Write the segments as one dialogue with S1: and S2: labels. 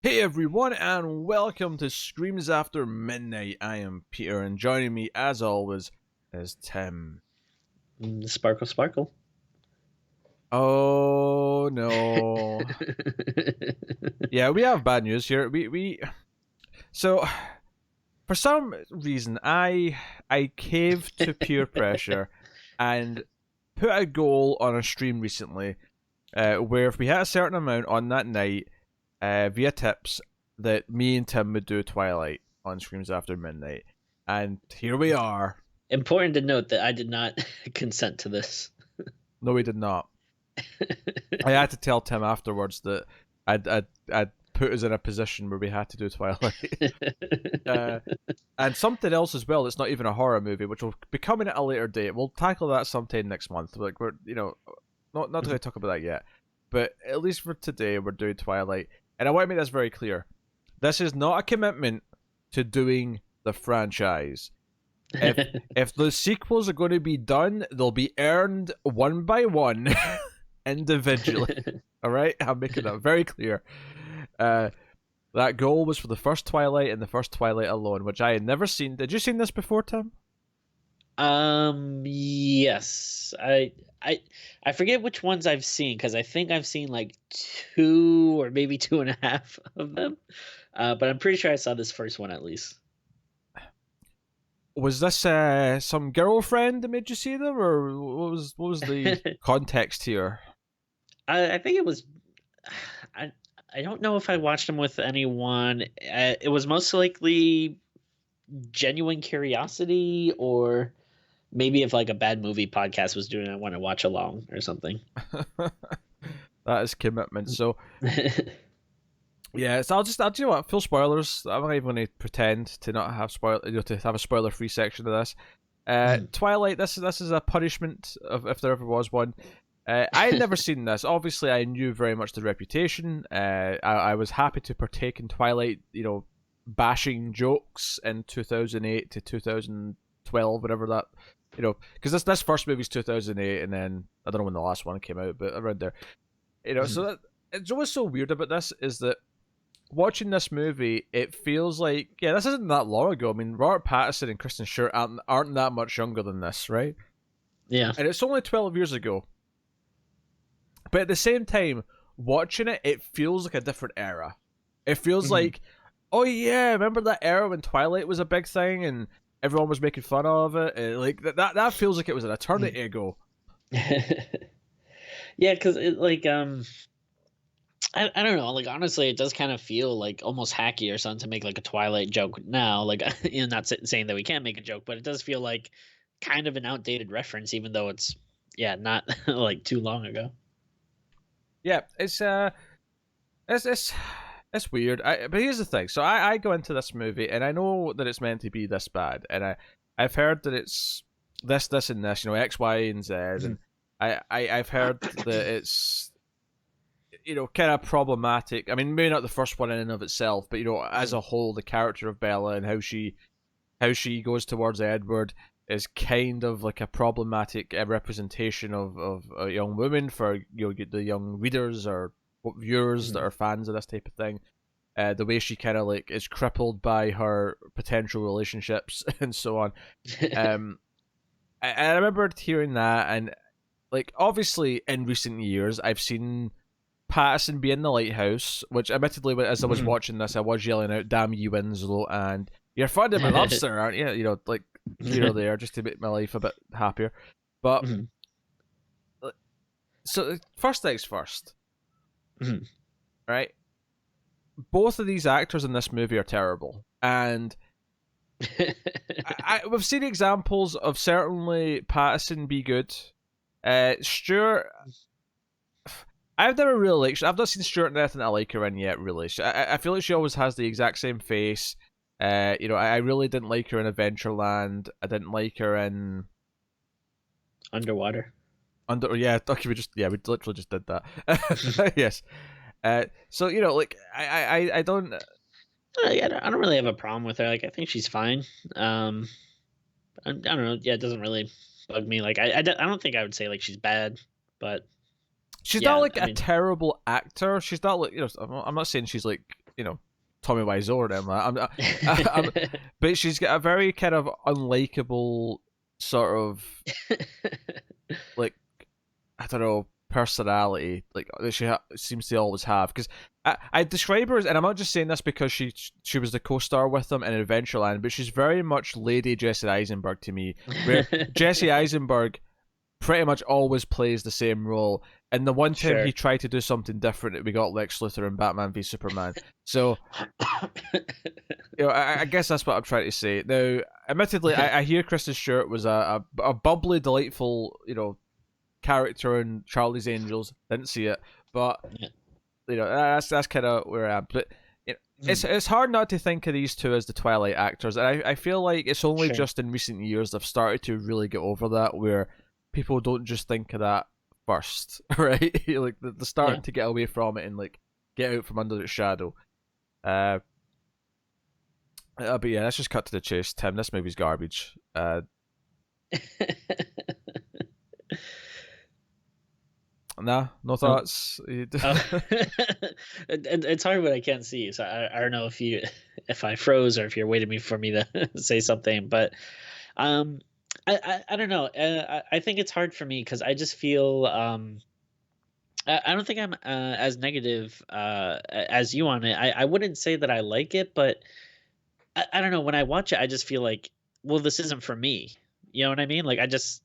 S1: Hey everyone, and welcome to Screams After Midnight. I am Peter, and joining me, as always, is Tim.
S2: Sparkle, sparkle.
S1: Oh no! Yeah, we have bad news here. So for some reason, I caved to peer pressure and put a goal on a stream recently, where if we hit a certain amount on that night, via tips, that me and Tim would do Twilight on Screams After Midnight. And here we are.
S2: Important to note that I did not consent to this.
S1: No, we did not. I had to tell Tim afterwards that I'd put us in a position where we had to do Twilight. And something else as well that's not even a horror movie, which will be coming at a later date. We'll tackle that sometime next month. Like, we're, not going to talk about that yet. But at least for today, we're doing Twilight. And I want to make this very clear. This is not a commitment to doing the franchise. If the sequels are going to be done, they'll be earned one by one, individually. All right, I'm making that very clear. That goal was for the first Twilight and the first Twilight alone, which I had never seen. Did you seen this before, Tim?
S2: Yes. I forget which ones I've seen because I think I've seen like two or maybe two and a half of them. But I'm pretty sure I saw this first one at least.
S1: Was this some girlfriend that made you see them, or what was the context here?
S2: I think it was. I don't know if I watched them with anyone. It was most likely genuine curiosity, or maybe if like a bad movie podcast was doing it, I want to watch along or something.
S1: That is commitment. So yeah, so I'll do you know what, full spoilers. I'm not even going to pretend to not have to have a spoiler free section of this. Twilight. This is a punishment if there ever was one. I had never seen this. Obviously, I knew very much the reputation. I was happy to partake in Twilight, bashing jokes in 2008 to 2012, whatever that, because this first movie's 2008, and then I don't know when the last one came out, but around there, So it's always so weird about this is that watching this movie, it feels like, yeah, this isn't that long ago. I mean, Robert Pattinson and Kristen Stewart aren't that much younger than this, right?
S2: Yeah.
S1: And it's only 12 years ago. But at the same time, watching it, it feels like a different era. It feels like, oh yeah, remember that era when Twilight was a big thing and everyone was making fun of it? And like that feels like it was an eternity ago.
S2: Yeah, because it like I don't know, like honestly it does kind of feel like almost hacky or something to make like a Twilight joke now. Like not saying that we can't make a joke, but it does feel like kind of an outdated reference, even though it's not like too long ago.
S1: Yeah, it's weird. But here's the thing. So I go into this movie and I know that it's meant to be this bad, and I've heard that it's this and this, X, Y, and Z, and I've heard that it's kind of problematic. I mean, maybe not the first one in and of itself, but as a whole, the character of Bella and how she goes towards Edward is kind of like a problematic representation of a young woman for the young readers or viewers that are fans of this type of thing. The way she kind of like is crippled by her potential relationships and so on. I remember hearing that, and like obviously in recent years I've seen Patterson be in The Lighthouse, which admittedly as I was watching this I was yelling out "Damn you, Winslow," and "You're finding my lobster, aren't you?" Like here or there, just to make my life a bit happier. But so first things first, right? Both of these actors in this movie are terrible, and we've seen examples of certainly Patterson be good. Stewart, I've never really liked. I've not seen Stewart in anything I like her in yet. Really, I feel like she always has the exact same face. I really didn't like her in Adventureland. I didn't like her in
S2: Underwater.
S1: Yeah, okay, we literally just did that. Yes. So like I don't.
S2: I don't really have a problem with her. Like I think she's fine. I don't know. Yeah, it doesn't really bug me. Like I don't think I would say like she's bad, but
S1: she's not like a terrible actor. She's not like I'm not saying she's like Tommy Wiseau or them. But she's got a very kind of unlikable sort of like, I don't know, personality like that she seems to always have. Because I describe her as, and I'm not just saying this because she was the co-star with them in Adventureland, but she's very much Lady Jesse Eisenberg to me, where Jesse Eisenberg pretty much always plays the same role. And the one time
S2: Sure.
S1: he tried to do something different, we got Lex Luthor and Batman v Superman. So, I guess that's what I'm trying to say. Now, admittedly, I hear Kristen Stewart was a bubbly, delightful, character in Charlie's Angels. Didn't see it, but that's kind of where I am. But it's hard not to think of these two as the Twilight actors, and I feel like it's only just in recent years they've started to really get over that, where people don't just think of that first, right? Like they're starting to get away from it and like get out from under its shadow. But yeah, let's just cut to the chase, Tim. This movie's garbage. Nah, no thoughts.
S2: It's hard when I can't see you, so I don't know if I froze or if you're waiting for me to say something, but I don't know. I think it's hard for me because I just feel I don't think I'm as negative as you on it. I wouldn't say that I like it, but I don't know. When I watch it, I just feel like, well, this isn't for me. You know what I mean? Like I just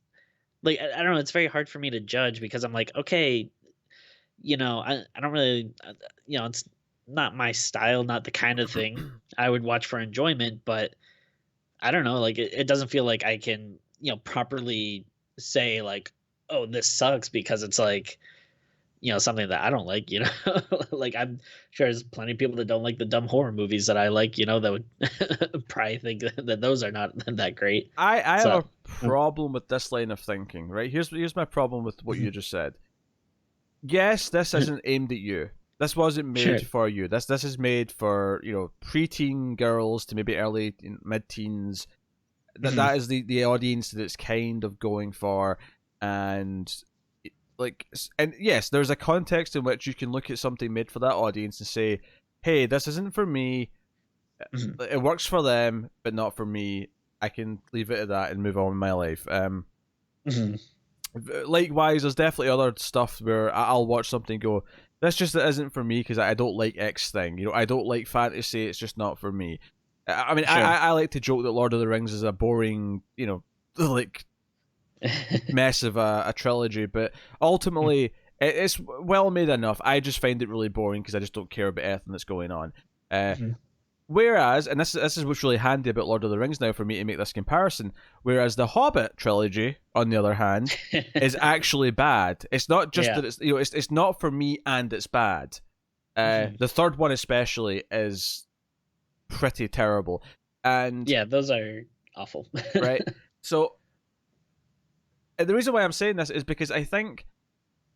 S2: like I don't know. It's very hard for me to judge because I'm like, okay, I don't really, it's not my style, not the kind of thing I would watch for enjoyment, but I don't know, like it doesn't feel like I can, properly say like, oh, this sucks because it's like, something that I don't like, like I'm sure there's plenty of people that don't like the dumb horror movies that I like, that would probably think that those are not that great.
S1: I have a problem with this line of thinking, right? Here's my problem with what you just said. Yes, this isn't aimed at you. This wasn't made for you. This is made for, preteen girls to maybe early mid-teens. That is the audience that it's kind of going for, and yes, there's a context in which you can look at something made for that audience and say, hey, this isn't for me. It works for them, but not for me. I can leave it at that and move on with my life. Likewise, there's definitely other stuff where I'll watch something and go, this just isn't for me because I don't like X thing. I don't like fantasy. It's just not for me. I mean, I like to joke that Lord of the Rings is a boring, like mess of a trilogy, but ultimately it's well made enough. I just find it really boring because I just don't care about anything that's going on. Whereas, and this is what's really handy about Lord of the Rings now for me to make this comparison, whereas the Hobbit trilogy, on the other hand, is actually bad. It's not just that it's not for me and it's bad. The third one especially is pretty terrible. And
S2: yeah, those are awful.
S1: Right? So, the reason why I'm saying this is because I think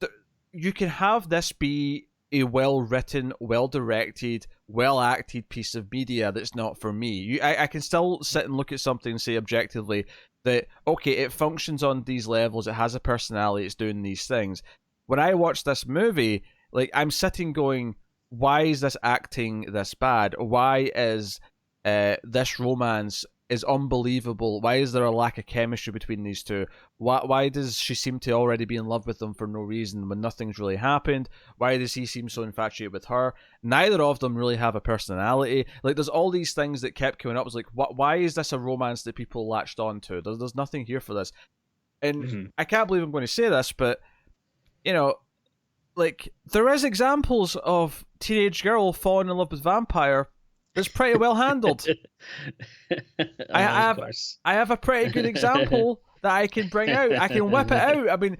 S1: that you can have this be a well-written, well-directed, well-acted piece of media that's not for me. I can still sit and look at something and say objectively that, okay, it functions on these levels, it has a personality, it's doing these things. When I watch this movie, like, I'm sitting going, why is this acting this bad? Why is this romance is unbelievable? Why is there a lack of chemistry between these two? Why does she seem to already be in love with him for no reason when nothing's really happened? Why does he seem so infatuated with her? Neither of them really have a personality. Like, there's all these things that kept coming up. It was like, why is this a romance that people latched onto? There's nothing here for this. And I can't believe I'm going to say this, but, like, there is examples of teenage girl falling in love with vampire that's pretty well handled. I have a pretty good example that I can bring out. I can whip it out. I mean,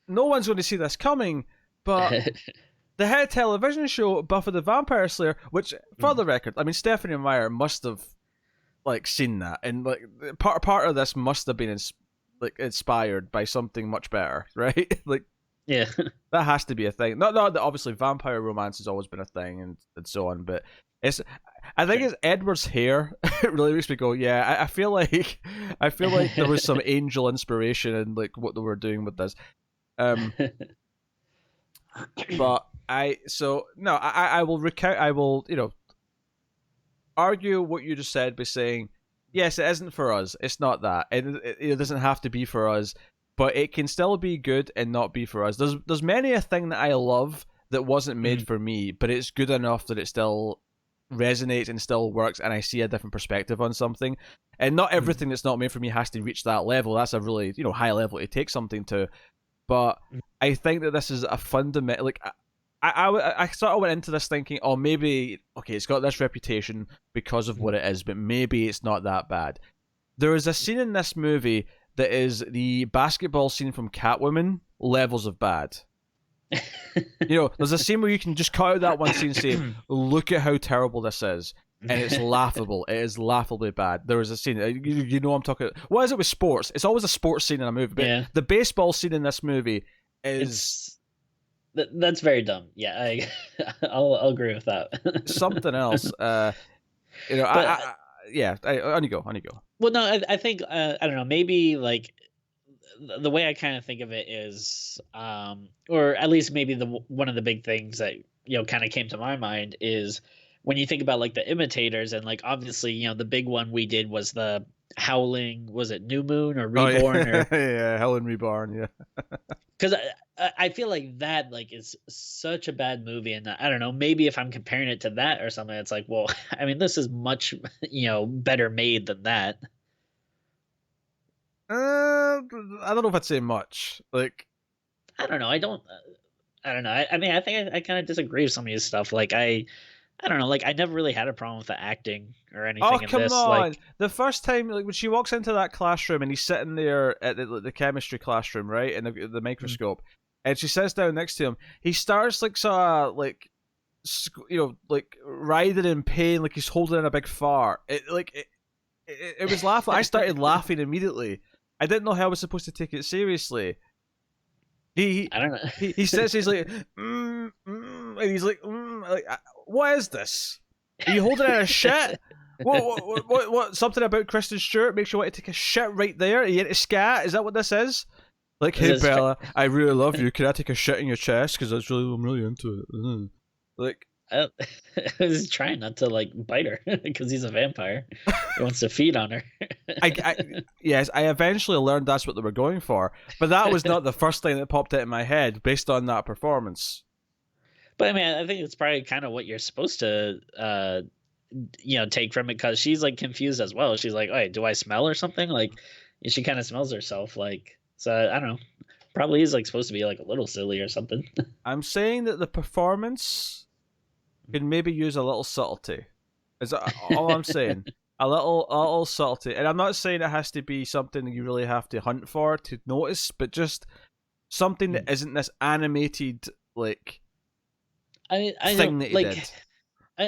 S1: no one's going to see this coming, but the hit television show Buffy the Vampire Slayer, which, for the record, I mean, Stephanie Meyer must have seen that, and part of this must have been inspired by something much better, right?
S2: Yeah,
S1: that has to be a thing. Not that obviously vampire romance has always been a thing and so on, but I think it's Edward's hair. It really makes me go, yeah. I feel like there was some angel inspiration in what they were doing with this. But I will recount. I will argue what you just said by saying, yes, it isn't for us. It's not that. It doesn't have to be for us, but it can still be good and not be for us. There's many a thing that I love that wasn't made for me, but it's good enough that it still resonates and still works, and I see a different perspective on something. And not everything that's not made for me has to reach that level. That's a really, high level to take something to. But I think that this is a fundamental, like, I sort of went into this thinking, oh, maybe, okay, it's got this reputation because of what it is, but maybe it's not that bad. There is a scene in this movie that is the basketball scene from Catwoman levels of bad. There's a scene where you can just cut out that one scene and say, look at how terrible this is. And it's laughable. It is laughably bad. There is a scene, I'm talking, what is it with sports? It's always a sports scene in a movie, but the baseball scene in this movie is...
S2: That's very dumb. Yeah, I'll agree with that.
S1: Something else. On you go.
S2: Well, no, I think I don't know. Maybe like the way I kind of think of it is, or at least maybe one of the big things that kind of came to my mind is when you think about like the imitators, and like obviously the big one we did was the Howling, was it New Moon or Reborn?
S1: Yeah, Howling Reborn, yeah.
S2: Because I feel like that like is such a bad movie, and I don't know, maybe if I'm comparing it to that or something, it's like, well, I mean, this is much better made than that.
S1: I don't know if I'd say much. Like,
S2: I don't know. I don't know. I mean, I think I kind of disagree with some of his stuff. Like, I don't know. Like, I never really had a problem with the acting or anything.
S1: Oh,
S2: in
S1: come
S2: this.
S1: on!
S2: Like,
S1: the first time, like when she walks into that classroom and he's sitting there at the chemistry classroom, right, in the microscope, and she sits down next to him, he starts like sort of like, like writhing in pain, like he's holding in a big fart. It was laughable. I started laughing immediately. I didn't know how I was supposed to take it seriously. I
S2: don't know.
S1: he sits. He's like, and he's like, what is this? Are you holding in a shit? What? Something about Kristen Stewart makes you want to take a shit right there? Are you into scat? Is that what this is? Like, hey Bella, I really love you. Can I take a shit in your chest? Because I'm really into it. Like,
S2: I was trying not to like bite her because he's a vampire. He wants to feed on her.
S1: Yes, I eventually learned that's what they were going for, but that was not the first thing that popped out in my head based on that performance.
S2: But I mean, I think it's probably kind of what you're supposed to, take from it, because she's like confused as well. She's like, "Hey, do I smell or something?" Like, she kind of smells herself. Like, so I don't know. Probably is like supposed to be like a little silly or something.
S1: I'm saying that the performance could maybe use a little subtlety. Is that all I'm saying? A little subtlety, and I'm not saying it has to be something that you really have to hunt for to notice, but just something that isn't this animated like.
S2: I
S1: thing
S2: know,
S1: that
S2: like,
S1: did.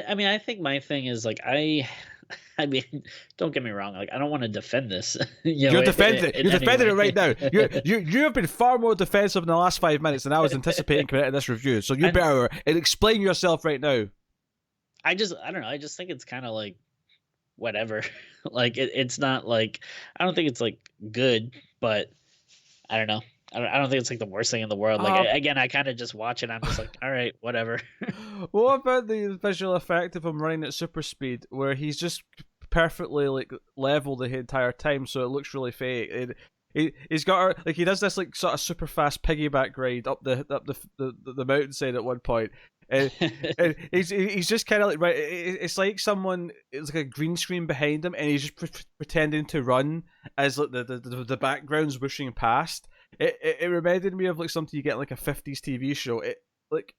S2: I mean, I think my thing is like I mean, don't get me wrong. Like, I don't want to defend this.
S1: You're defending it. You're defending it right now. You have been far more defensive in the last 5 minutes than I was anticipating coming out of this review. So you better explain yourself right now.
S2: I don't know. I just think it's kind of like whatever. Like it's not like, I don't think it's like good, but I don't know. I don't think it's like the worst thing in the world. Like, again, I kind of just watch it. I'm just like, all right, whatever.
S1: What about the visual effect of him running at super speed, where he's just perfectly like level the entire time, so it looks really fake? He's got like, he does this like sort of super fast piggyback ride up the mountainside at one point. And he's just kind of like, right, it's like it's like a green screen behind him, and he's just pretending to run as like the background's whooshing past. It reminded me of like something you get in like a 50s TV show. It like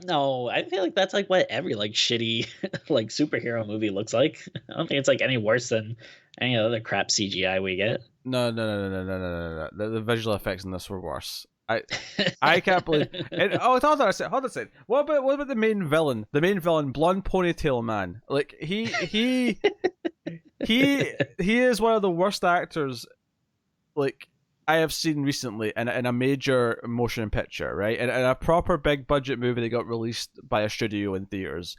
S2: no, I feel like that's like what every like shitty like superhero movie looks like. I don't think it's like any worse than any other crap CGI we get.
S1: No. The visual effects in this were worse. I can't believe. Hold on a second. What about the main villain? The main villain, blonde ponytail man. Like he is one of the worst actors like I have seen recently in a major motion picture, right? And a proper big budget movie that got released by a studio in theaters.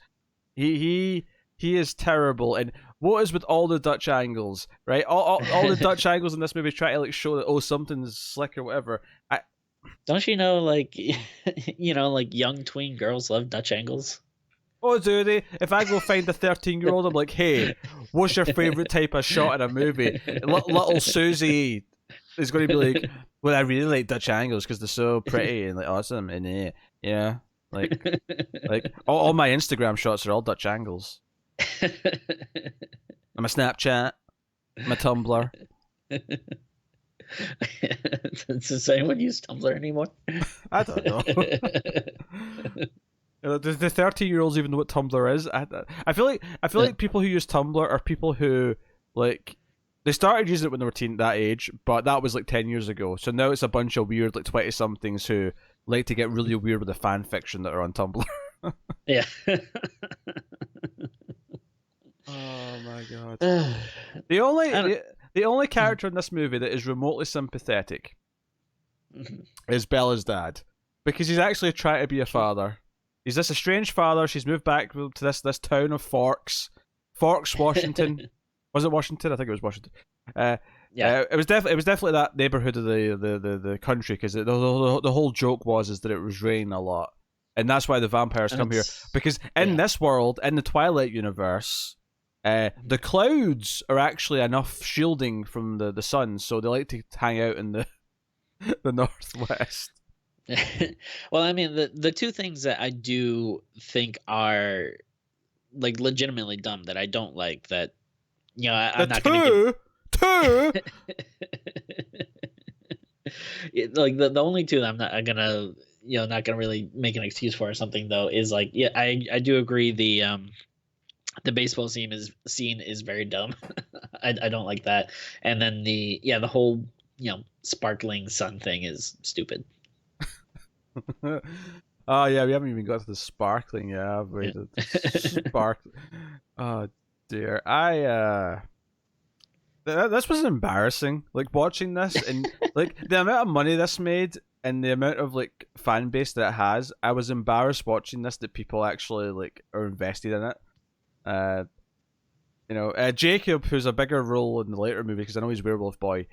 S1: He is terrible. And what is with all the Dutch angles, right? All the Dutch angles in this movie try to like show that something's slick or whatever.
S2: Don't you know, like, like young tween girls love Dutch angles?
S1: Oh, do they? If I go find a 13-year-old, I'm like, hey, what's your favourite type of shot in a movie? Little Susie is going to be like, well, I really like Dutch angles because they're so pretty and like awesome and yeah, like all my Instagram shots are all Dutch angles. My Snapchat, my Tumblr.
S2: Does anyone use Tumblr anymore?
S1: I don't know. Does the 13-year-olds even know what Tumblr is? I feel like people who use Tumblr are people who like they started using it when they were that age, but that was like 10 years ago. So now it's a bunch of weird like 20-somethings who like to get really weird with the fan fiction that are on Tumblr.
S2: Yeah.
S1: Oh my god. The only character in this movie that is remotely sympathetic is Bella's dad, because he's actually trying to be a father. He's this estranged father. She's moved back to this town of Forks, Washington. Was it Washington? I think it was Washington.
S2: Yeah.
S1: It was definitely that neighborhood of the country, because the whole joke is that it was raining a lot, and that's why the vampires come here. Because in this world, in the Twilight universe, the clouds are actually enough shielding from the sun, so they like to hang out in the northwest.
S2: Well, I mean, the two things that I do think are like legitimately dumb that I don't like, that I'm not going to like the only two that I'm not gonna not gonna really make an excuse for or something, though, is like, yeah, I do agree the baseball scene is very dumb. I don't like that, and then the whole sparkling sun thing is stupid.
S1: Oh yeah, we haven't even got to the sparkling yet, have we?
S2: Yeah.
S1: The sparkling. Oh dear, this was embarrassing. Like watching this, and like the amount of money this made and the amount of like fan base that it has, I was embarrassed watching this that people actually like are invested in it. Jacob, who's a bigger role in the later movie, because I know he's Werewolf Boy.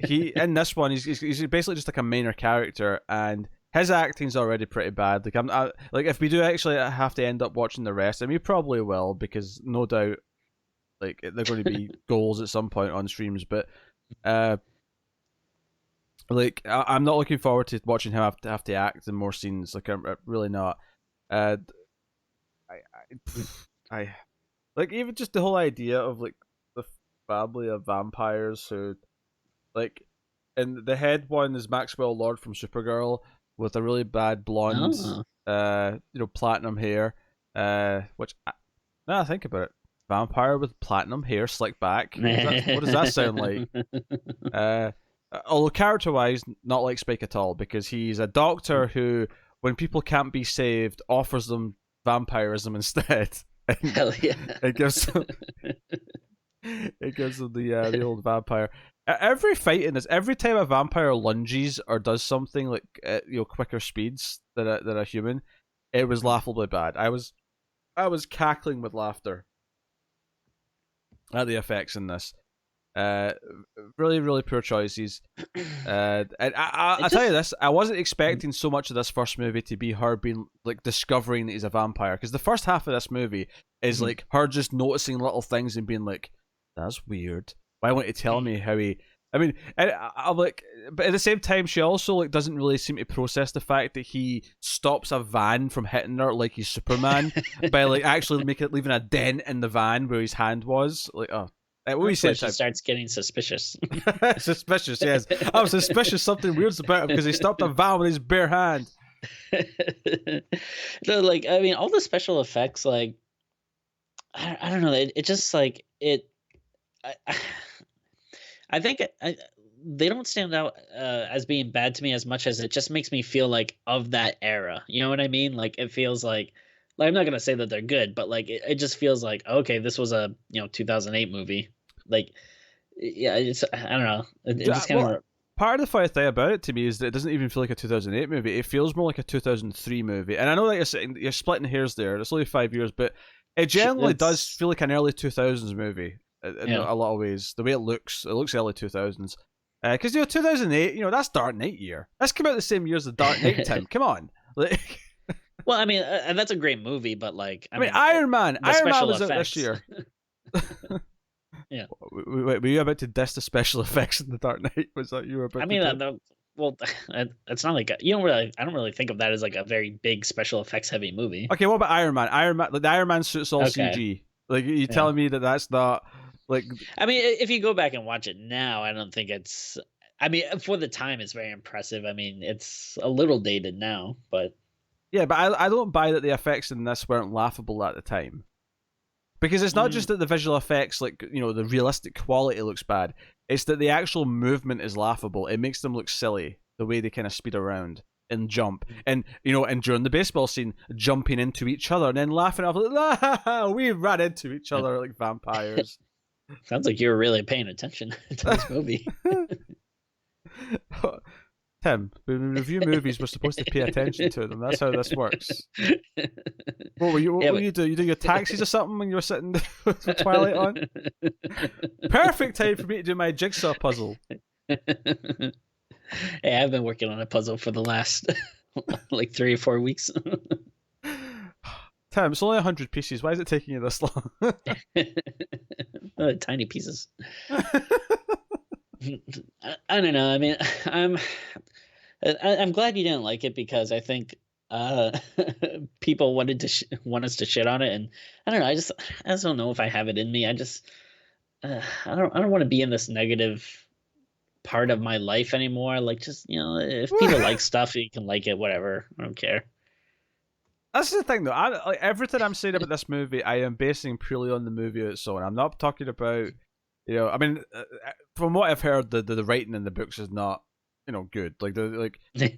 S1: He in this one he's basically just like a minor character, and his acting's already pretty bad. Like if we do actually have to end up watching the rest, and we probably will, because no doubt like they're going to be goals at some point on streams, but like I'm not looking forward to watching him have to act in more scenes. Like I'm really not. I like, even just the whole idea of like the family of vampires who like, and the head one is Maxwell Lord from Supergirl with a really bad blonde platinum hair, which now I think about it, vampire with platinum hair slicked back, what does that sound like? Although character wise, not like Spike at all, because he's a doctor who, when people can't be saved, offers them vampirism instead.
S2: Hell yeah!
S1: It gives them the old vampire. Every fight in this, every time a vampire lunges or does something like quicker speeds than a human, it was laughably bad. I was cackling with laughter at the effects in this. Really, really poor choices. And I tell you this, I wasn't expecting so much of this first movie to be her being like discovering that he's a vampire, because the first half of this movie is like her just noticing little things and being like, "That's weird. Why won't you tell me how he?" I mean, I'm like, but at the same time, she also like doesn't really seem to process the fact that he stops a van from hitting her like he's Superman by like actually leaving a dent in the van where his hand was. Like, oh.
S2: She starts getting suspicious.
S1: Suspicious, yes. I'm suspicious something weird's about him because he stopped a van with his bare hand.
S2: No, like, I mean, all the special effects, like, I don't know. It just like it. I think they don't stand out as being bad to me as much as it just makes me feel like of that era. You know what I mean? Like, it feels like I'm not gonna say that they're good, but like it just feels like, okay, this was a 2008 movie. Like, yeah, I don't know. It just kind of.
S1: Part of the funny thing about it to me is that it doesn't even feel like a 2008 movie. It feels more like a 2003 movie. And I know that you're splitting hairs there. It's only 5 years, but it generally does feel like an early 2000s movie in a lot of ways. The way it looks early 2000s. Because 2008, that's Dark Knight year. That's come out the same year as the Dark Knight, Tim. Come on. Like.
S2: Well, I mean, that's a great movie, but like, I
S1: I mean,
S2: mean,
S1: Iron Man.
S2: the
S1: Iron Man
S2: special
S1: was out this
S2: effects.
S1: year.
S2: Yeah.
S1: Wait, were you about to diss the special effects in The Dark Knight? Was that you were
S2: I
S1: about to
S2: mean,
S1: do?
S2: well, it's not like you don't really. I don't really think of that as like a very big special effects heavy movie.
S1: Okay, what about Iron Man? Iron Man, like the Iron Man suit's all
S2: Okay.
S1: CG. Like, you
S2: Yeah.
S1: telling me that that's not like?
S2: I mean, if you go back and watch it now, I don't think it's. I mean, for the time, it's very impressive. I mean, it's a little dated now, but
S1: Yeah, but I don't buy that the effects in this weren't laughable at the time. Because it's not
S2: mm,
S1: just that the visual effects, like, the realistic quality looks bad. It's that the actual movement is laughable. It makes them look silly, the way they kind of speed around and jump. And, and during the baseball scene, jumping into each other and then laughing off, like, ah, we ran into each
S2: yeah.
S1: other like vampires.
S2: Sounds like you were really paying attention to this movie.
S1: Tim, when we review movies, we're supposed to pay attention to them. That's how this works. What were you? What
S2: Yeah,
S1: were you doing? You doing your taxis or something when you were sitting with Twilight on? Perfect time for me to do my jigsaw puzzle.
S2: Hey, I've been working on a puzzle for the last like 3 or 4 weeks.
S1: Tim, it's only 100 pieces. Why is it taking you this long?
S2: Tiny pieces. I don't know. I mean, I'm glad you didn't like it because I think people wanted to want us to shit on it, and I don't know. I just don't know if I have it in me. I don't want to be in this negative part of my life anymore. Like, just if people like stuff, you can like it. Whatever. I don't care.
S1: That's the thing, though. Like, everything I'm saying about this movie, I am basing purely on the movie it's on. I'm not talking about, I mean, from what I've heard, the writing in the books is not, good.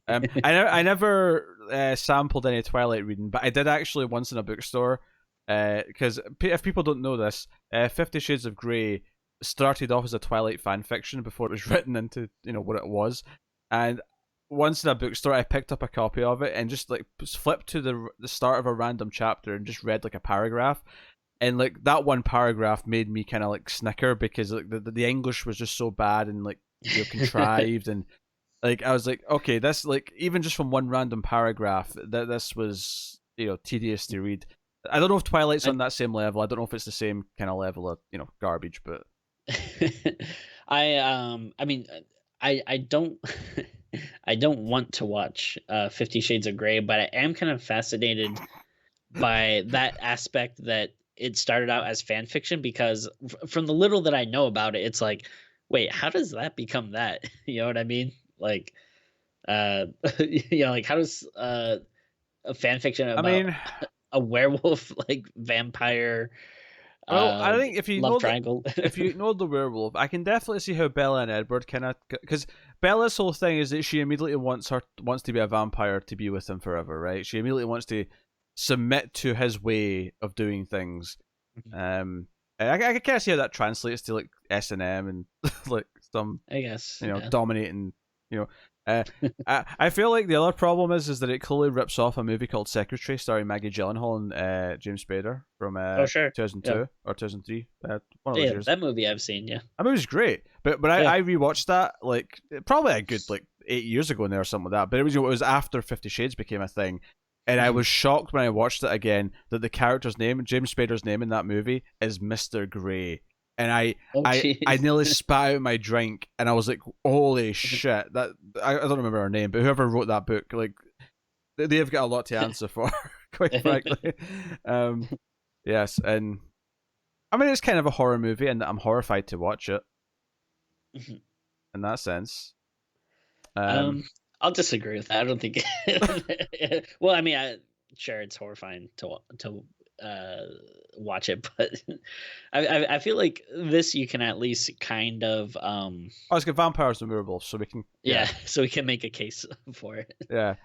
S1: I never sampled any Twilight reading, but I did actually once in a bookstore. Because if people don't know this, 50 Shades of Grey started off as a Twilight fan fiction before it was written into what it was, and once in a bookstore, I picked up a copy of it and just like flipped to the start of a random chapter and just read like a paragraph, and like that one paragraph made me kind of like snicker because like the English was just so bad and like contrived, and like I was like, okay, this, like, even just from one random paragraph, that this was tedious to read. I don't know if Twilight's on that same level. I don't know if it's the same kind of level of garbage, but
S2: I mean, I don't I don't want to watch 50 Shades of Grey, but I am kind of fascinated by that aspect that it started out as fan fiction because from the little that I know about it, it's like, wait, how does that become that? You know what I mean? Like, like how does a fan fiction
S1: I
S2: about
S1: mean,
S2: a werewolf like vampire
S1: well, I think
S2: love triangle?
S1: if you know the werewolf, I can definitely see how Bella and Edward kind of, because Bella's whole thing is that she immediately wants to be a vampire to be with him forever, right? She immediately wants to submit to his way of doing things. I can kind of see how that translates to like S&M and like some
S2: I guess.
S1: dominating. I feel like the other problem is that it clearly rips off a movie called Secretary starring Maggie Gyllenhaal and James Spader from
S2: Oh, sure.
S1: 2002
S2: Yeah.
S1: or 2003. One of those
S2: Yeah,
S1: years.
S2: that movie I've seen. Yeah.
S1: That movie's great, but
S2: Yeah.
S1: I rewatched that like probably a good like 8 years ago now or something like that. But it was after 50 Shades became a thing, and I was shocked when I watched it again that the character's name, James Spader's name in that movie, is Mr. Grey. And I
S2: jeez.
S1: nearly spat out my drink, and I was like, "Holy shit!" That I don't remember her name, but whoever wrote that book, like, they've got a lot to answer for, quite frankly. Yes, and I mean it's kind of a horror movie, and I'm horrified to watch it. In that sense,
S2: I'll disagree with that. I don't think. Well, I mean, sure, it's horrifying to watch it, but I feel like this you can at least kind of
S1: oh, it's got vampires and werewolves, so we can
S2: so we can make a case for it.
S1: Yeah.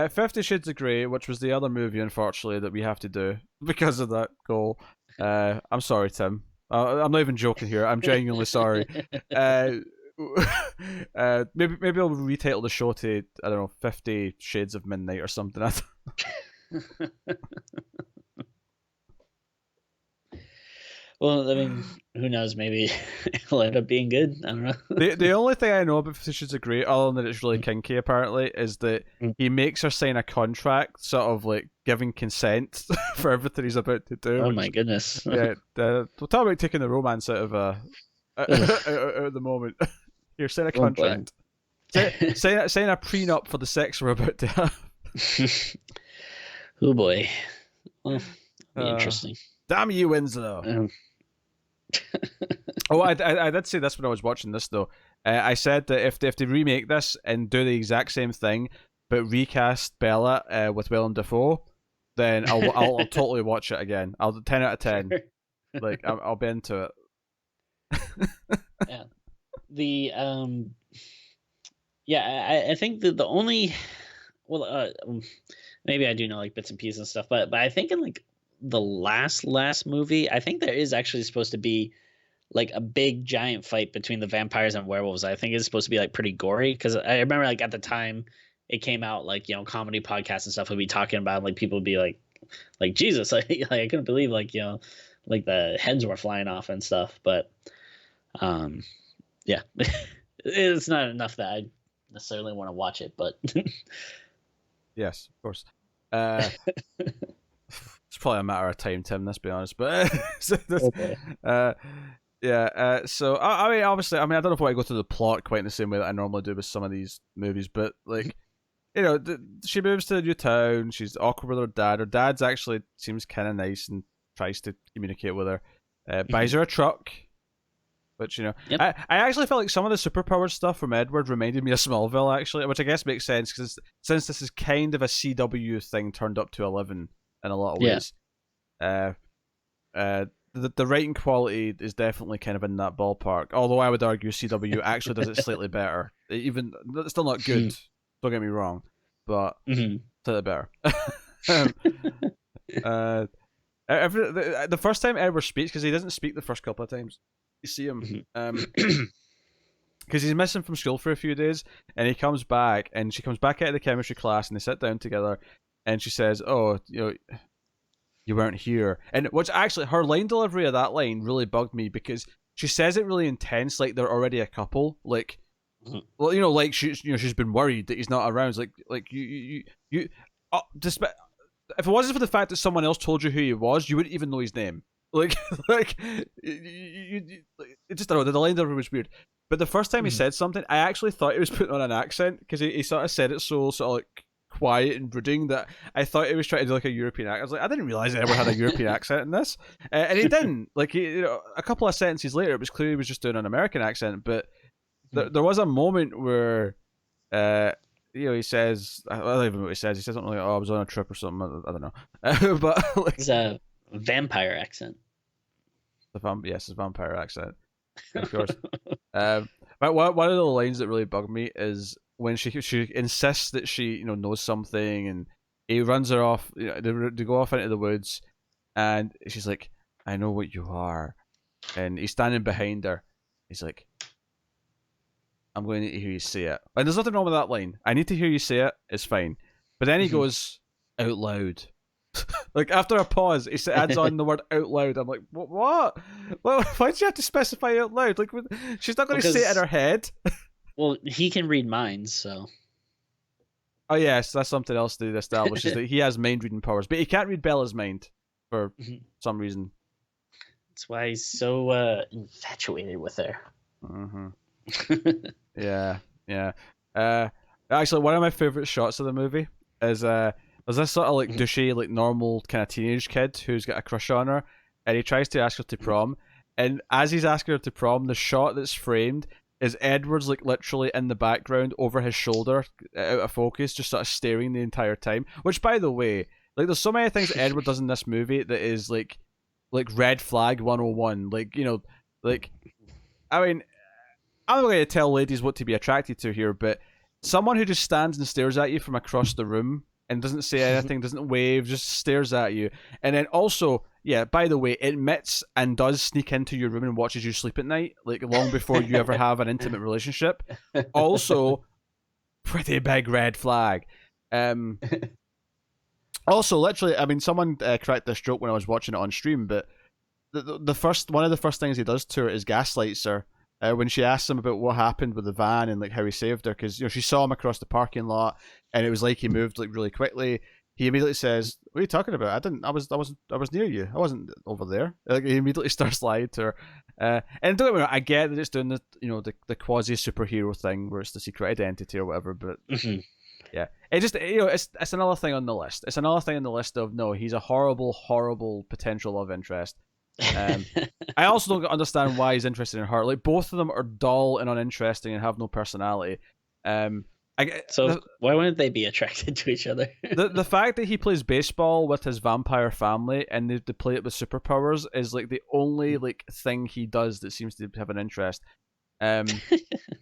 S1: 50 Shades of Grey, which was the other movie, unfortunately, that we have to do because of that goal. I'm sorry, Tim. I'm not even joking here. I'm genuinely sorry. Maybe I'll retitle the show to, I don't know, 50 Shades of Midnight or something.
S2: Well, I mean, who knows? Maybe it'll end up being good. I don't know.
S1: The only thing I know about 50 Shades of Grey, other than that it's really kinky apparently, is that
S2: Mm.
S1: he makes her sign a contract, sort of like giving consent for everything he's about to do.
S2: Oh
S1: Which,
S2: my goodness.
S1: yeah, talk about taking the romance out of out of the moment. Here, sign a
S2: Oh boy.
S1: contract. Sign a prenup for the sex we're about to have.
S2: Oh boy. Well, be
S1: Uh,
S2: interesting.
S1: Damn you, Winslow. Oh, I did say this when I was watching this though. I said that if they remake this and do the exact same thing, but recast Bella with Willem Dafoe, then I'll totally watch it again. I'll 10 out of 10.
S2: Sure.
S1: Like I'll be into it.
S2: Yeah. The yeah, I think the only well maybe I do know like bits and pieces and stuff, but I think in like the last movie, I think there is actually supposed to be like a big giant fight between the vampires and werewolves. I think it's supposed to be like pretty gory because I remember like at the time it came out, like, you know, comedy podcasts and stuff would be talking about, like, people would be like Jesus, like I couldn't believe, like, you know, like the heads were flying off and stuff. But yeah, it's not enough that I necessarily want to watch it, but
S1: Yes, of course. It's probably a matter of time, Tim. Let's be honest, but
S2: okay.
S1: yeah. So I mean, obviously, I don't know if I go through the plot quite in the same way that I normally do with some of these movies, but like, you know, she moves to a new town. She's awkward with her dad. Her dad's actually seems kind of nice and tries to communicate with her. Buys her a truck, which, you know,
S2: Yep.
S1: I actually felt like some of the superpowered stuff from Edward reminded me of Smallville, actually, which I guess makes sense because since this is kind of a CW thing turned up to 11 in a lot of
S2: Yeah.
S1: ways. The writing quality is definitely kind of in that ballpark. Although I would argue CW actually does it slightly better. Even it's still not good. Don't get me wrong, but slightly better. The first time Edward speaks, because he doesn't speak the first couple of times, you see him, because he's missing from school for a few days, and he comes back, and she comes back out of the chemistry class, and they sit down together, and she says, "Oh, you know, you weren't here," and which actually her line delivery of that line really bugged me because she says it really intense, like they're already a couple, like. Well, you know, like she's been worried that he's not around. It's like you despite if it wasn't for the fact that someone else told you who he was, you wouldn't even know his name. Like, it just, I don't know, the line delivery was weird. But the first time he said something, I actually thought he was putting on an accent because he sort of said it so sort of like quiet and brooding that I thought he was trying to do like a European accent. I was like, I didn't realize I ever had a European accent in this, and he didn't. Like, you know, a couple of sentences later, it was clear he was just doing an American accent, but. There was a moment where, you know, he says, I don't even know what he says. He says something like, "Oh, I was on a trip" or something. I don't know, but like,
S2: It's a vampire accent.
S1: yes, his vampire accent, of course. But one of the lines that really bugged me is when she insists that she, you know, knows something, and he runs her off. You know, they go off into the woods, and she's like, "I know what you are," and he's standing behind her. He's like, "I'm going to need to hear you say it." And there's nothing wrong with that line. I need to hear you say it. It's fine. But then he goes out loud. Like after a pause, he adds on the word out loud. I'm like, what? Well, why do you have to specify out loud? Like, she's not going to say it in her head.
S2: Well, he can read minds, so.
S1: Oh yes, that's something else to establish is that he has mind reading powers, but he can't read Bella's mind for some reason.
S2: That's why he's so infatuated with her.
S1: Yeah. Actually, one of my favorite shots of the movie is there's this sort of like douchey, like normal kind of teenage kid who's got a crush on her, and he tries to ask her to prom, and as he's asking her to prom, the shot that's framed is Edward's like literally in the background over his shoulder, out of focus, just sort of staring the entire time. Which, by the way, like there's so many things that Edward does in this movie that is like red flag 101. Like, you know, like, I mean, I'm not going to tell ladies what to be attracted to here, but someone who just stands and stares at you from across the room and doesn't say anything, doesn't wave, just stares at you. And then also, yeah, by the way, admits and does sneak into your room and watches you sleep at night, like long before you ever have an intimate relationship. Also, pretty big red flag. Also, literally, I mean, someone cracked this joke when I was watching it on stream, but the first one of the first things he does to her is gaslights her. When she asks him about what happened with the van and like how he saved her, because she saw him across the parking lot, and it was like he moved like really quickly. He immediately says, "What are you talking about? I didn't. I was near you. I wasn't over there." Like he immediately starts lying to her. And don't get me wrong, I get that it's doing the quasi superhero thing where it's the secret identity or whatever, but yeah, it just it's another thing on the list. It's another thing on the list of no, he's a horrible potential love interest. I also don't understand why he's interested in her. Like both of them are dull and uninteresting and have no personality.
S2: Why wouldn't they be attracted to each other?
S1: the fact that he plays baseball with his vampire family and they play it with superpowers is like the only like thing he does that seems to have an interest.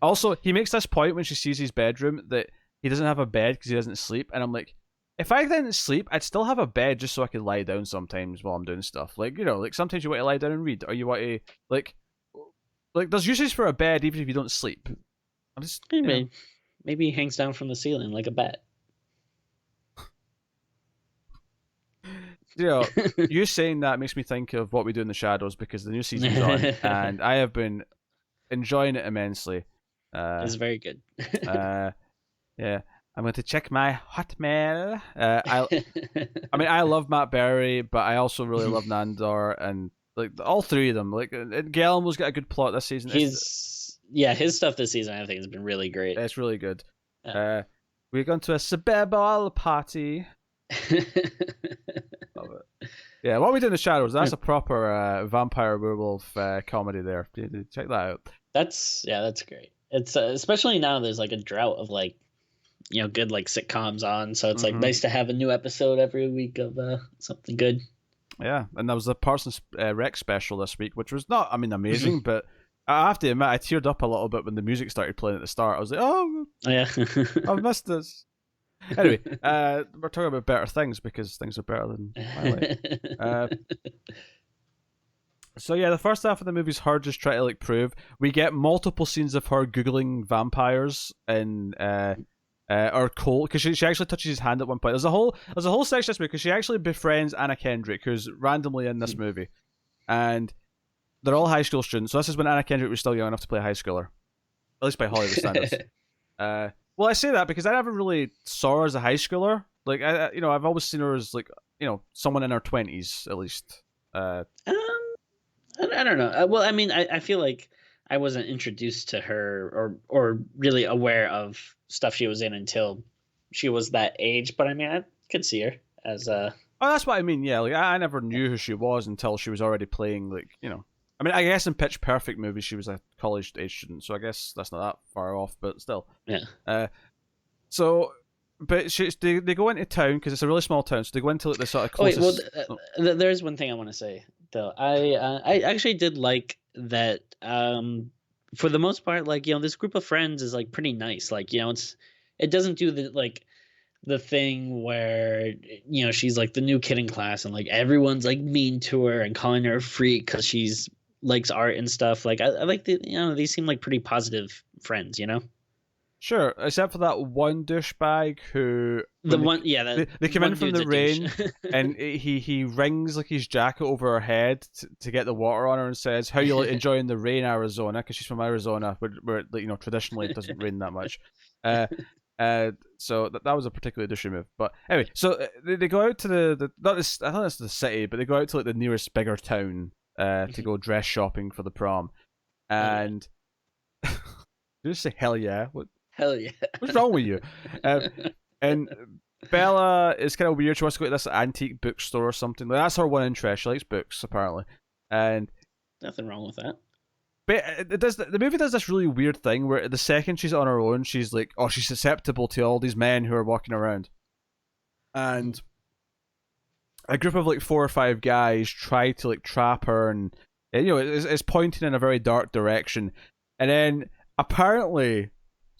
S1: Also, he makes this point when she sees his bedroom that he doesn't have a bed because he doesn't sleep, and I'm like, if I didn't sleep, I'd still have a bed just so I could lie down sometimes while I'm doing stuff. Like, like sometimes you want to lie down and read, or you want to like there's uses for a bed even if you don't sleep. I'm just
S2: maybe he hangs down from the ceiling like a bat.
S1: You saying that makes me think of What We Do in the Shadows because the new season's on, and I have been enjoying it immensely.
S2: It's very good.
S1: Yeah. I'm going to check my Hotmail. I love Matt Berry, but I also really love Nandor, and like all three of them. Like Guillermo's got a good plot this season.
S2: His stuff this season I think has been really great.
S1: It's really good. We're going to a Suburbal party. Love it. Yeah, What We Do in the Shadows. That's a proper vampire werewolf comedy. There, check that out.
S2: That's great. It's especially now there's like a drought of like good like sitcoms on, so it's like nice to have a new episode every week of something good.
S1: Yeah, and there was the Parsons Rec special this week, which was not, amazing, but I have to admit I teared up a little bit when the music started playing at the start. I was like, oh
S2: yeah,
S1: I've missed this. Anyway, we're talking about better things because things are better than Twilight. So yeah, the first half of the movie is her just trying to like prove. We get multiple scenes of her googling vampires and or Cole, because she actually touches his hand at one point. There's a whole section this movie because she actually befriends Anna Kendrick, who's randomly in this movie, and they're all high school students. So this is when Anna Kendrick was still young enough to play a high schooler, at least by Hollywood standards. Well, I say that because I never really saw her as a high schooler. Like I've always seen her as like someone in her 20s at least.
S2: I don't know. Well, I feel like I wasn't introduced to her or really aware of stuff she was in until she was that age. But I could see her as a.
S1: Oh, that's what I mean. Yeah, like I never knew who she was until she was already playing. Like I guess in Pitch Perfect movies she was a college age student, so I guess that's not that far off. But still.
S2: Yeah.
S1: But they go into town because it's a really small town, so they go into like the sort of closest.
S2: There's one thing I want to say though. I actually did like that. For the most part, like this group of friends is like pretty nice. Like it doesn't do the thing where she's like the new kid in class and like everyone's like mean to her and calling her a freak because she's likes art and stuff. Like I like these seem like pretty positive friends.
S1: Sure, except for that one douchebag who they come in from the rain and he wrings like his jacket over her head to get the water on her and says, "How you enjoying the rain, Arizona?" Because she's from Arizona, where traditionally it doesn't rain that much. So that was a particularly douchey move. But anyway, so they go out to the not this, I think it's the city, but they go out to like the nearest bigger town to go dress shopping for the prom, and did you say hell yeah? What?
S2: Hell yeah.
S1: What's wrong with you? And Bella is kind of weird. She wants to go to this antique bookstore or something. Like, that's her one interest. She likes books, apparently. And
S2: nothing wrong with that.
S1: But the movie does this really weird thing where the second she's on her own, she's like, she's susceptible to all these men who are walking around. And a group of like 4 or 5 guys try to like trap her, and it's pointing in a very dark direction. And then apparently,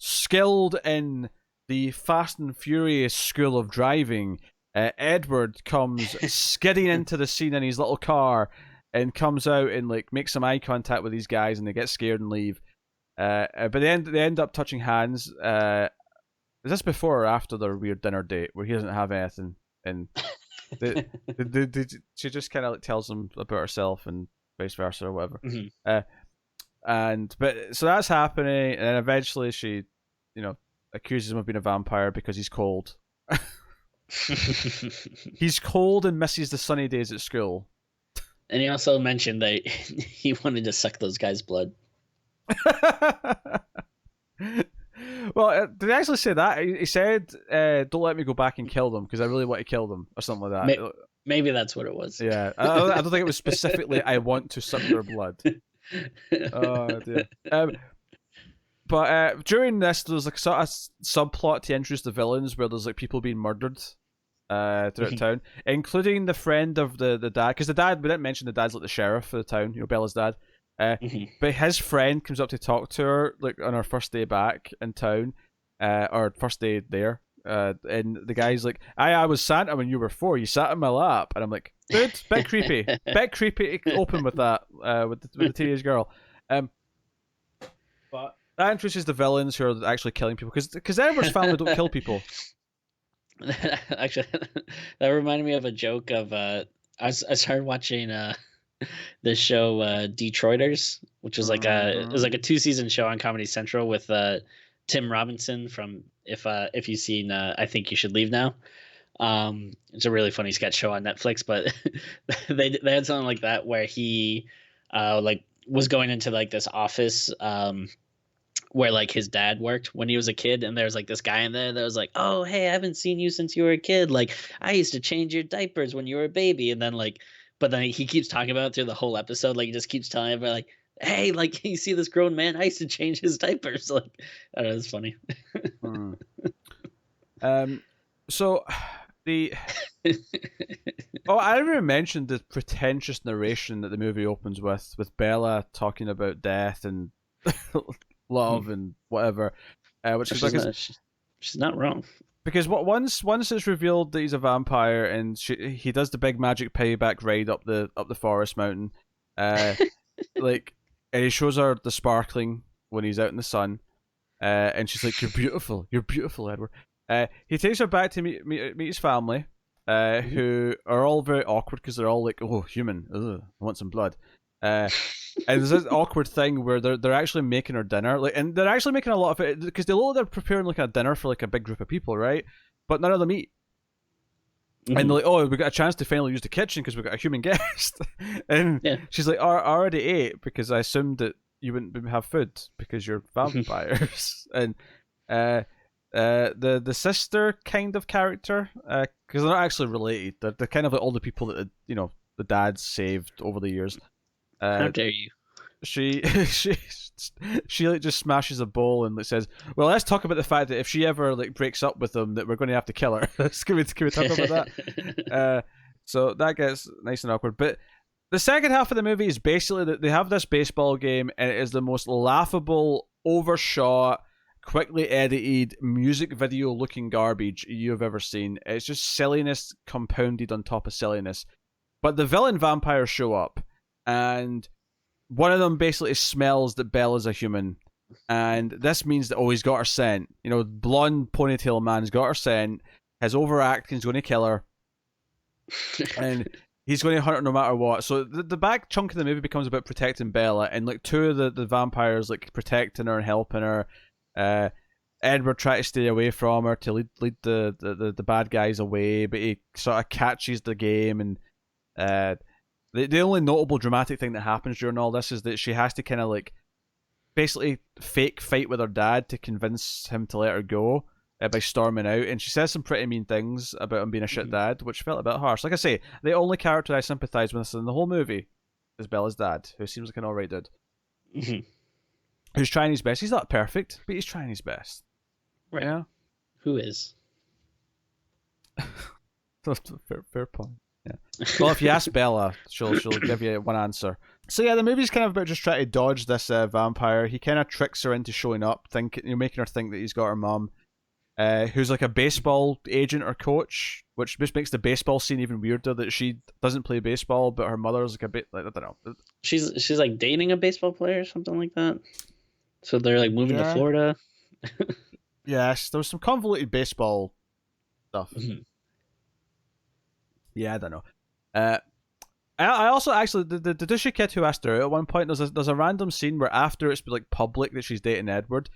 S1: skilled in the Fast and Furious school of driving, Edward comes skidding into the scene in his little car and comes out and like makes some eye contact with these guys, and they get scared and leave. But they end up touching hands. Is this before or after their weird dinner date where he doesn't have anything, and she just kind of like tells him about herself, and vice versa or whatever.
S2: Mhm.
S1: But so that's happening, and then eventually she, accuses him of being a vampire because he's cold. He's cold and misses the sunny days at school.
S2: And he also mentioned that he wanted to suck those guys' blood.
S1: Well, did he actually say that? He said, "Don't let me go back and kill them because I really want to kill them," or something like that.
S2: Maybe that's what it was.
S1: Yeah, I don't think it was specifically, "I want to suck their blood." Oh dear. But during this, there's like sort of subplot to introduce the villains where there's like people being murdered throughout town, including the friend of the dad. Because the dad, we didn't mention the dad's like the sheriff of the town, Bella's dad. But his friend comes up to talk to her like on her first day back in town, or first day there. And the guy's like, I was Santa when you were 4. You sat in my lap, and I'm like, dude, bit creepy, to open with that with the teenage girl. But that introduces the villains who are actually killing people because Edward's family don't kill people.
S2: Actually, that reminded me of a joke of I started watching the show Detroiters, which was like it was like a 2-season show on Comedy Central with Tim Robinson from if you've seen I Think You Should Leave Now. It's a really funny sketch show on Netflix, but they had something like that where he like was going into like this office where like his dad worked when he was a kid, and there's like this guy in there that was like, oh hey, I haven't seen you since you were a kid, like I used to change your diapers when you were a baby. And then like, but then he keeps talking about it through the whole episode, like he just keeps telling everybody like, hey, like you see this grown man, I used to change his diapers. Like I don't know, it's funny.
S1: So the I didn't even mention the pretentious narration that the movie opens with Bella talking about death and love and whatever, which is like
S2: she's not wrong.
S1: Because once it's revealed that he's a vampire and he does the big magic payback ride up the forest mountain, like, and he shows her the sparkling when he's out in the sun, and she's like, you're beautiful, Edward. He takes her back to meet his family, who are all very awkward because they're all like, oh, human, ugh, I want some blood. And there's this awkward thing where they're actually making her dinner, like, and they're actually making a lot of it because they look like they're preparing like a dinner for like a big group of people, right? But none of them eat. And they're like, oh, we got a chance to finally use the kitchen because we got a human guest. And she's like, oh, I already ate because I assumed that you wouldn't have food because you're vampires. And the sister kind of character, because they're not actually related. They're kind of like all the people that the dad saved over the years.
S2: How dare you?
S1: She like just smashes a bowl and like says, "Well, let's talk about the fact that if she ever like breaks up with him, that we're going to have to kill her." Can we talk about that? So that gets nice and awkward. But the second half of the movie is basically that they have this baseball game, and it is the most laughable, overshot, quickly edited music video looking garbage you've ever seen. It's just silliness compounded on top of silliness. But the villain vampires show up. And one of them basically smells that Bella's a human. And this means that, oh, he's got her scent. Blonde ponytail man's got her scent. His overacting's going to kill her. And he's going to hunt her no matter what. So the back chunk of the movie becomes about protecting Bella. And like two of the vampires like protecting her and helping her. Edward tries to stay away from her to lead the bad guys away. But he sort of catches the game. And the only notable dramatic thing that happens during all this is that she has to kind of like basically fake fight with her dad to convince him to let her go by storming out, and she says some pretty mean things about him being a shit dad, which felt a bit harsh. Like I say, the only character I sympathise with in the whole movie is Bella's dad, who seems like an alright dude, who's trying his best. He's not perfect, but he's trying his best.
S2: Right?
S1: Yeah.
S2: Who is?
S1: fair point. Yeah. Well, if you ask Bella, she'll give you one answer. So yeah, the movie's kind of about just trying to dodge this vampire. He kind of tricks her into showing up, making her think that he's got her mum, who's like a baseball agent or coach, which just makes the baseball scene even weirder. That she doesn't play baseball, but her mother's like a bit like, I don't know.
S2: She's like dating a baseball player or something like that. So they're like moving to Florida.
S1: Yes, there was some convoluted baseball stuff. Yeah, I don't know. I also actually the douchey kid who asked her out at one point. There's a random scene where after it's like public that she's dating Edward,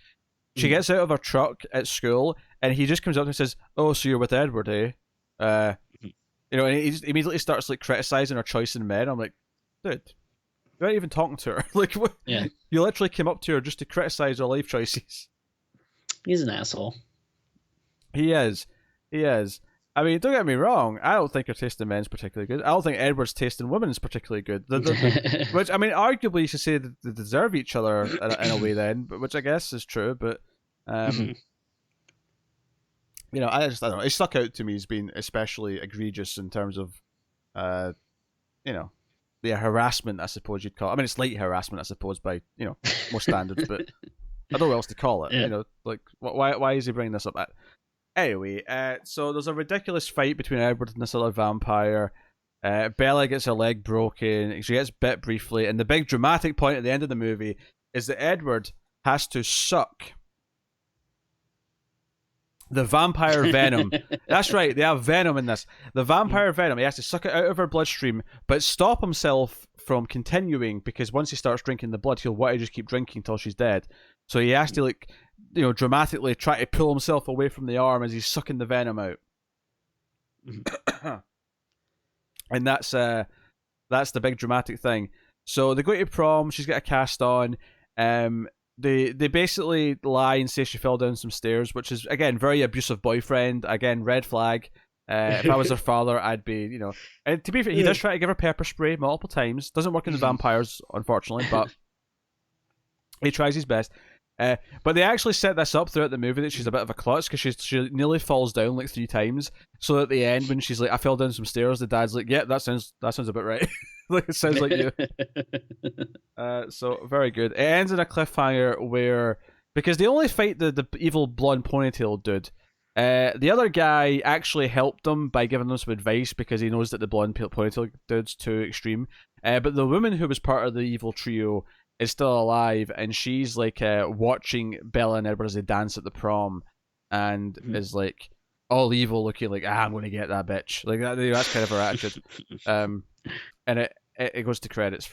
S1: she
S2: Mhm.
S1: gets out of her truck at school and he just comes up and says, "Oh, so you're with Edward, eh?" Uh,
S2: Mhm.
S1: and he just immediately starts like criticizing her choice in men. I'm like, dude, you're not even talking to her. Like, what?
S2: Yeah,
S1: You literally came up to her just to criticize her life choices.
S2: he's an asshole.
S1: He is. He is. I mean, don't get me wrong. I don't think her taste in men's particularly good. I don't think Edward's taste in women is particularly good. Which, I mean, arguably you should say that they deserve each other in a way then, but which I guess is true. But,
S2: Mhm.
S1: I don't know. It stuck out to me as being especially egregious in terms of, uh, you know, the harassment, I suppose you'd call it. I mean, it's light harassment, I suppose, by, most standards, but I don't know what else to call it.
S2: Yeah.
S1: Like, why is he bringing this up? Anyway, so there's a ridiculous fight between Edward and this other vampire. Bella gets her leg broken. She gets bit briefly, and the big dramatic point at the end of the movie is that Edward has to suck the vampire venom. That's right, they have venom in this. The vampire venom, he has to suck it out of her bloodstream, but stop himself from continuing because once he starts drinking the blood, he'll want to just keep drinking until she's dead. So he has to dramatically try to pull himself away from the arm as he's sucking the venom out. And that's the big dramatic thing. So they go to prom. She's got a cast on. They basically lie and say she fell down some stairs, which is again very abusive boyfriend. Again, red flag. If I was her father, I'd be, And to be fair, he does try to give her pepper spray multiple times. Doesn't work in the vampires, unfortunately, but he tries his best. But they actually set this up throughout the movie that she's a bit of a klutz because she nearly falls down like 3 times. So at the end, when she's like, "I fell down some stairs," the dad's like, "Yeah, that sounds about right." Like it sounds like you. So very good. It ends in a cliffhanger where because they only fight the evil blonde ponytail dude. The other guy actually helped them by giving them some advice because he knows that the blonde ponytail dude's too extreme. But the woman who was part of the evil trio is still alive, and she's like watching Bella and Edward as they dance at the prom, and is like all evil, looking like I'm going to get that bitch. Like that's kind of her attitude. And it goes to credits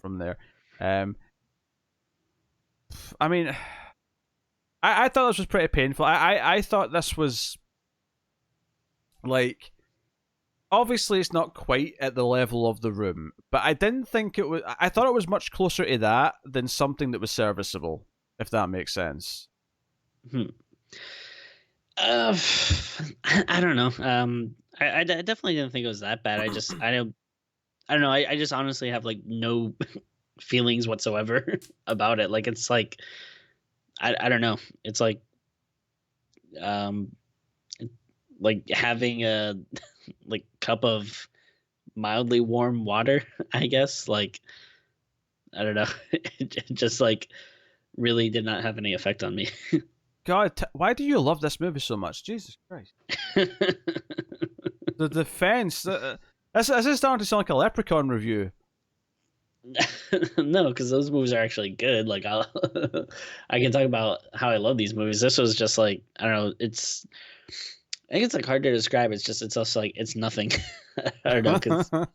S1: from there. I mean, I thought this was pretty painful. I thought this was like obviously it's not quite at the level of The Room, but I didn't think it was. I thought it was much closer to that than something that was serviceable, if that makes sense.
S2: I don't know. I definitely didn't think it was that bad. I don't know. I just honestly have like no feelings whatsoever about it. Like it's like I don't know. It's like having a like cup of mildly warm water, I guess. Like I don't know. It just like really did not have any effect on me.
S1: God, why do you love this movie so much? Jesus Christ. The defense. This is starting to sound like a Leprechaun review.
S2: No, because those movies are actually good. Like I can talk about how I love these movies. This was just like I don't know. I think it's like hard to describe. It's also like it's nothing. I don't know.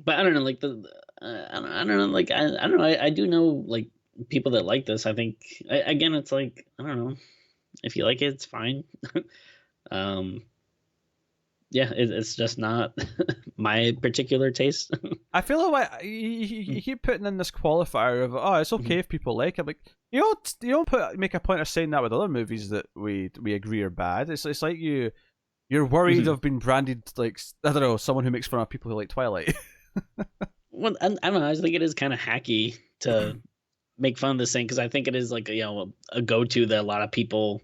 S2: But I don't know. Like I don't know. Like I don't know. I do know like people that like this. I think again, it's like I don't know. If you like it, it's fine. Yeah, it's just not my particular taste.
S1: I feel like you keep putting in this qualifier of it's okay if people like it. Like you don't make a point of saying that with other movies that we agree are bad. It's like you're worried of being branded like I don't know someone who makes fun of people who like Twilight.
S2: Well, I don't know. I just think it is kind of hacky to make fun of this thing because I think it is like a go-to that a lot of people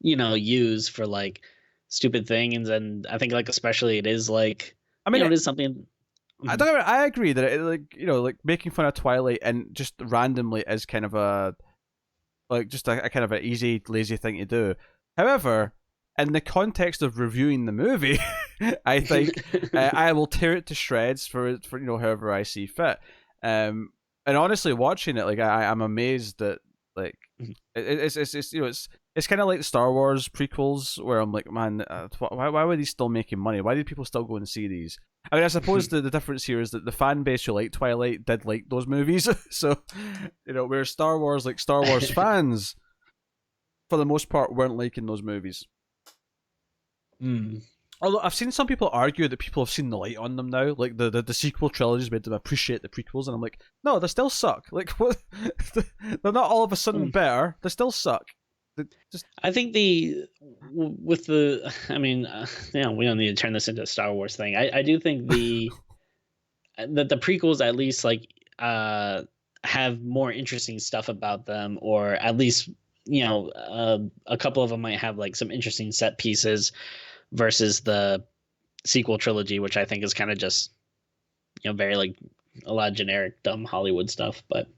S2: use for like stupid things, and I think like especially it is like I mean it is something.
S1: I agree that it, like making fun of Twilight and just randomly is kind of a just a kind of an easy lazy thing to do. However, in the context of reviewing the movie, I think I will tear it to shreds for however I see fit. And honestly, watching it, like I'm amazed that Like
S2: Mhm.
S1: it's it's kind of like the Star Wars prequels where I'm like, man, why were these still making money? Why did people still go and see these? I mean, I suppose the difference here is that the fan base who liked Twilight did like those movies, so where Star Wars, like Star Wars fans, for the most part, weren't liking those movies.
S2: Mm.
S1: Although I've seen some people argue that people have seen the light on them now, like the sequel trilogies made them appreciate the prequels, and I'm like, no, they still suck. Like, what? They're not all of a sudden better. They still suck. Just
S2: I think with the, I mean, we don't need to turn this into a Star Wars thing. I do think that the prequels at least like have more interesting stuff about them, or at least a couple of them might have like some interesting set pieces versus the sequel trilogy, which I think is kind of just very like a lot of generic dumb Hollywood stuff. But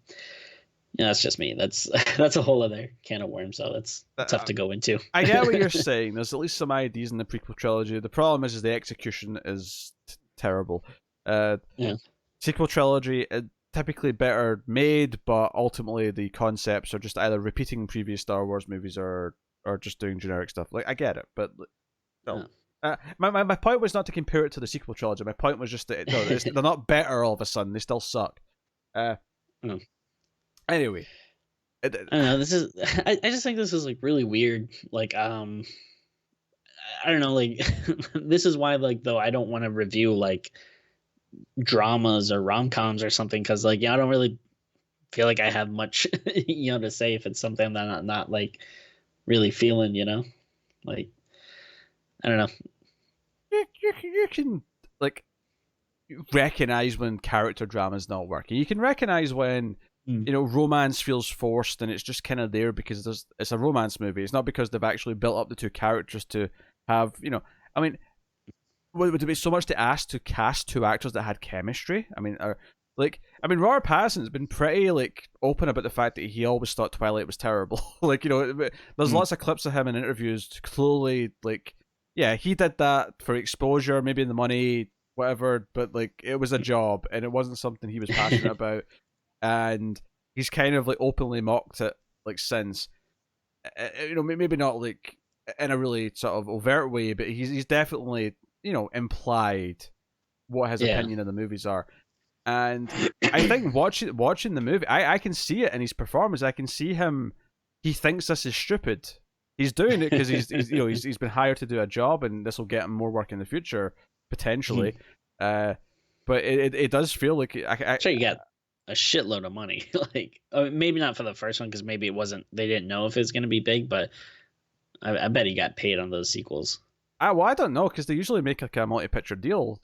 S2: that's just me. That's that's a whole other can of worms, so that's tough to go into.
S1: I get what you're saying. There's at least some ideas in the prequel trilogy. The problem is the execution is terrible.
S2: Yeah.
S1: Sequel trilogy, typically better made, but ultimately the concepts are just either repeating previous Star Wars movies or just doing generic stuff. Like, I get it, but no.
S2: Yeah.
S1: My point was not to compare it to the sequel trilogy. My point was just that no, they're not better all of a sudden. They still suck. Anyway,
S2: I don't know. This is. I just think this is like really weird. Like I don't know. Like this is why like though I don't want to review like dramas or rom-coms or something, because like I don't really feel like I have much to say if it's something that I'm not like really feeling. Like I don't know.
S1: You can like recognize when character drama's not working. You can recognize when romance feels forced and it's just kind of there because it's a romance movie. It's not because they've actually built up the two characters to have I mean, would it be so much to ask to cast two actors that had chemistry? I mean, Robert Pattinson's been pretty like open about the fact that he always thought Twilight was terrible. Like there's lots of clips of him in interviews clearly like, yeah, he did that for exposure, maybe the money, whatever, but like it was a job and it wasn't something he was passionate about, and he's kind of like openly mocked it like since. Maybe not like in a really sort of overt way, but he's definitely implied what his opinion of the movies are. And I think watching the movie, I can see it in his performance. I can see him. He thinks this is stupid. He's doing it because he's been hired to do a job, and this will get him more work in the future potentially. But it does feel like
S2: sure you got a shitload of money. Like maybe not for the first one because maybe it wasn't. They didn't know if it was going to be big, but I bet he got paid on those sequels.
S1: I don't know because they usually make like a multi-picture deal.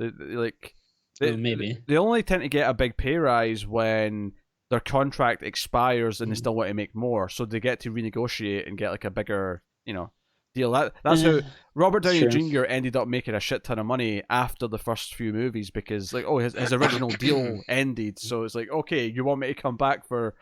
S2: Maybe
S1: they only tend to get a big pay rise when their contract expires and they still want to make more, so they get to renegotiate and get like a bigger deal. That's how Robert Downey Jr. ended up making a shit ton of money after the first few movies because like his original deal ended, so it's like, okay, you want me to come back for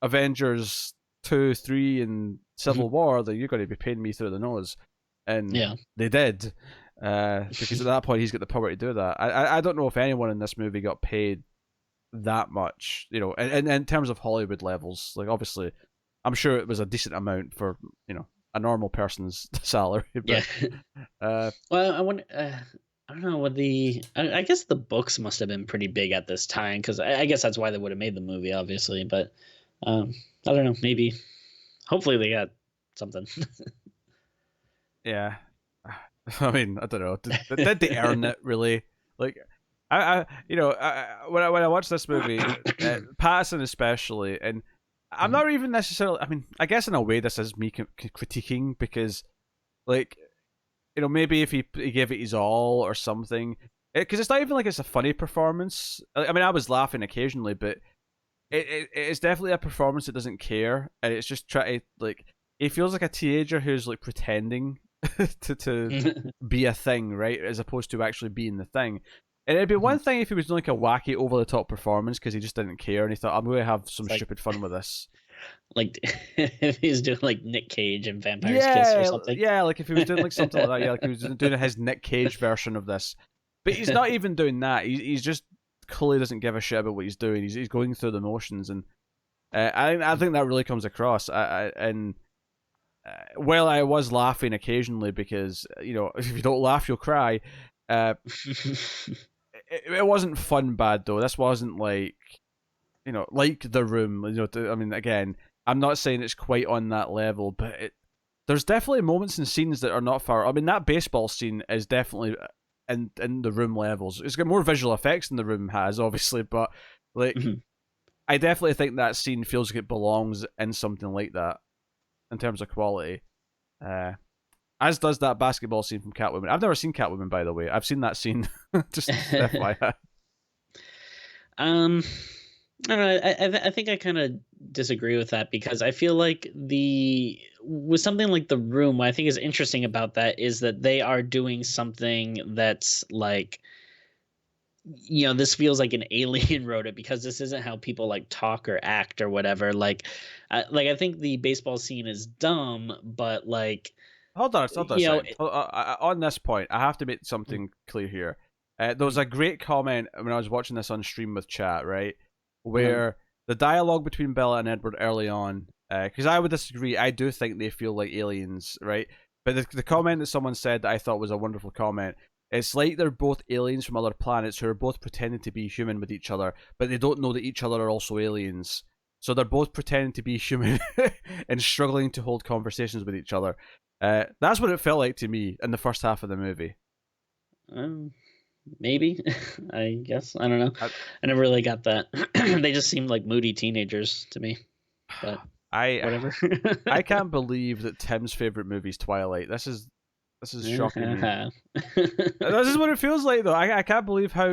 S1: Avengers 2, 3, and Civil War, then you're going to be paying me through the nose. And they did, because at that point he's got the power to do that. I don't know if anyone in this movie got paid that much, and in terms of Hollywood levels. Like obviously, I'm sure it was a decent amount for a normal person's salary. But,
S2: well, I wonder. I don't know what I guess the books must have been pretty big at this time because I guess that's why they would have made the movie, obviously. But I don't know. Maybe, hopefully, they got something.
S1: Yeah, I mean, I don't know. Did they earn it really? Like, when I watched this movie, Pattinson especially, and I'm not even necessarily. I mean, I guess in a way this is me critiquing because, like, maybe if he gave it his all or something, because it's not even like it's a funny performance. I mean, I was laughing occasionally, but it's definitely a performance that doesn't care, and it's just try to like. He feels like a teenager who's like pretending to be a thing, right, as opposed to actually being the thing. And it'd be one thing if he was doing like a wacky, over the top performance because he just didn't care and he thought, I'm going to have some stupid fun with this.
S2: Like if he's doing like Nick Cage and Vampire's Kiss or something.
S1: Yeah, like if he was doing like something like that, yeah, like he was doing his Nick Cage version of this. But he's not even doing that. He's just clearly doesn't give a shit about what he's doing. He's going through the motions, and I think that really comes across. And while I was laughing occasionally because if you don't laugh you'll cry, uh, it wasn't fun bad though. This wasn't like like The Room. I mean, again, I'm not saying it's quite on that level, but there's definitely moments and scenes that are not far. I mean, that baseball scene is definitely in The Room levels. It's got more visual effects than The Room has, obviously, but like I definitely think that scene feels like it belongs in something like that in terms of quality. As does that basketball scene from Catwoman. I've never seen Catwoman, by the way. I've seen that scene. Just FYI.
S2: I don't know. I think I kind of disagree with that because I feel like with something like The Room, what I think is interesting about that is that they are doing something that's like, this feels like an alien wrote it because this isn't how people like talk or act or whatever. I think the baseball scene is dumb, but like,
S1: hold on a second. On this point, I have to make something clear here. There was a great comment when I was watching this on stream with chat, right? Where the dialogue between Bella and Edward early on, because I would disagree. I do think they feel like aliens, right? But the comment that someone said that I thought was a wonderful comment. It's like they're both aliens from other planets who are both pretending to be human with each other, but they don't know that each other are also aliens. So they're both pretending to be human and struggling to hold conversations with each other. That's what it felt like to me in the first half of the movie.
S2: Maybe. I guess. I don't know. I never really got that. They just seemed like moody teenagers to me. But whatever.
S1: I can't believe that Tim's favorite movie is Twilight. This is shocking me. This is what it feels like, though. I can't believe how.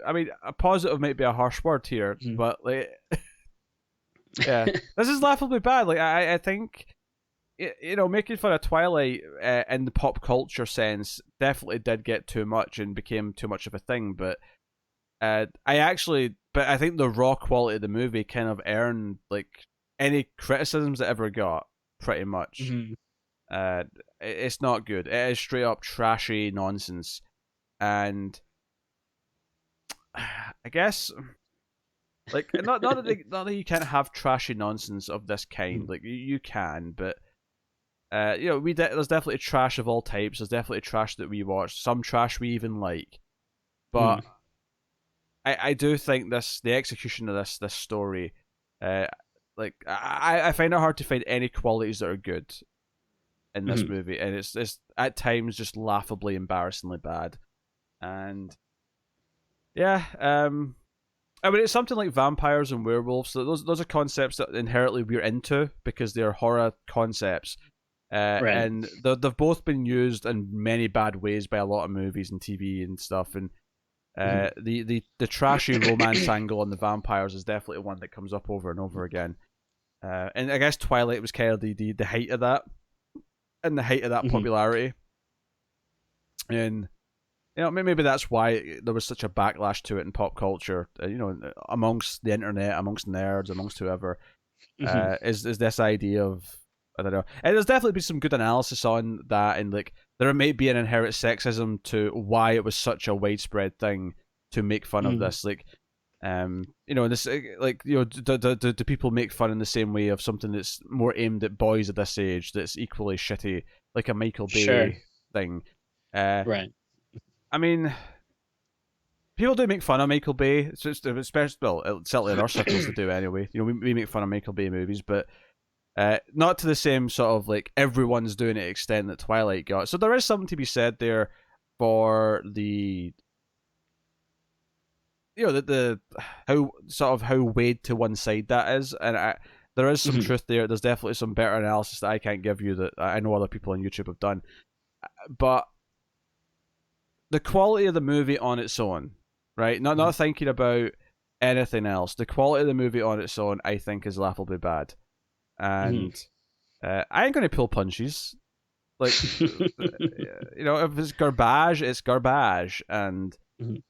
S1: I mean, a positive might be a harsh word here, but like, yeah, this is laughably bad. Like, I think, making fun of Twilight in the pop culture sense definitely did get too much and became too much of a thing. But I think the raw quality of the movie kind of earned like any criticisms it ever got, pretty much. It's not good. It is straight up trashy nonsense, and I guess like not that you can't have trashy nonsense of this kind. Like you can, but there's definitely trash of all types. There's definitely trash that we watch. Some trash we even like, but I do think the execution of this story, like I find it hard to find any qualities that are good in this movie, and it's at times just laughably embarrassingly bad. And yeah, I mean, it's something like vampires and werewolves. So those are concepts that inherently we're into because they're horror concepts. Right. And they've both been used in many bad ways by a lot of movies and TV and stuff. And the trashy romance angle on the vampires is definitely one that comes up over and over again. And I guess Twilight was kind of the height of that. And the height of that popularity, and maybe that's why there was such a backlash to it in pop culture. Amongst the internet, amongst nerds, amongst whoever, is this idea of, I don't know. And there's definitely been some good analysis on that, and like there may be an inherent sexism to why it was such a widespread thing to make fun of this. Like, this do people make fun in the same way of something that's more aimed at boys at this age that's equally shitty, like a Michael Bay thing?
S2: Right.
S1: I mean, people do make fun of Michael Bay. It's especially, well, certainly in our circles they do anyway. We make fun of Michael Bay movies, but not to the same sort of like everyone's doing it extent that Twilight got. So there is something to be said there for the how weighed to one side that is, and there is some truth there. There's definitely some better analysis that I can't give you that I know other people on YouTube have done, but the quality of the movie on its own, right? Not thinking about anything else. The quality of the movie on its own, I think, is laughably bad, and I ain't gonna pull punches. Like, if it's garbage, it's garbage, and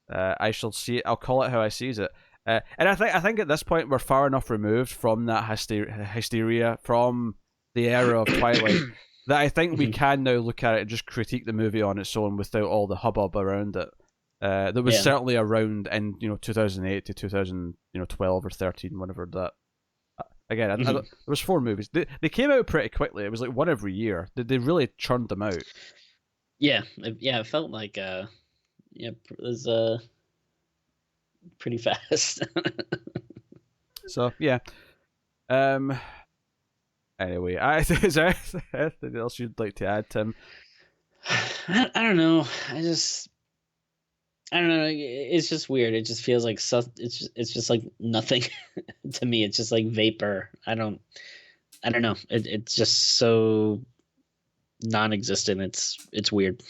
S1: I shall see it. I'll call it how I sees it. And I think at this point we're far enough removed from that hysteria from the era of Twilight that I think we can now look at it and just critique the movie on its own without all the hubbub around it. That was certainly around in 2008 to 2012 or 13, whenever that Again, there was 4 movies. They came out pretty quickly. It was like one every year. They really churned them out.
S2: Yeah, it felt like it was pretty fast.
S1: So yeah. Anyway, is there anything else you'd like to add, Tim?
S2: I don't know. I don't know. It's just weird. It just feels like it's just like nothing to me. It's just like vapor. I don't know. It's just so non-existent. It's weird.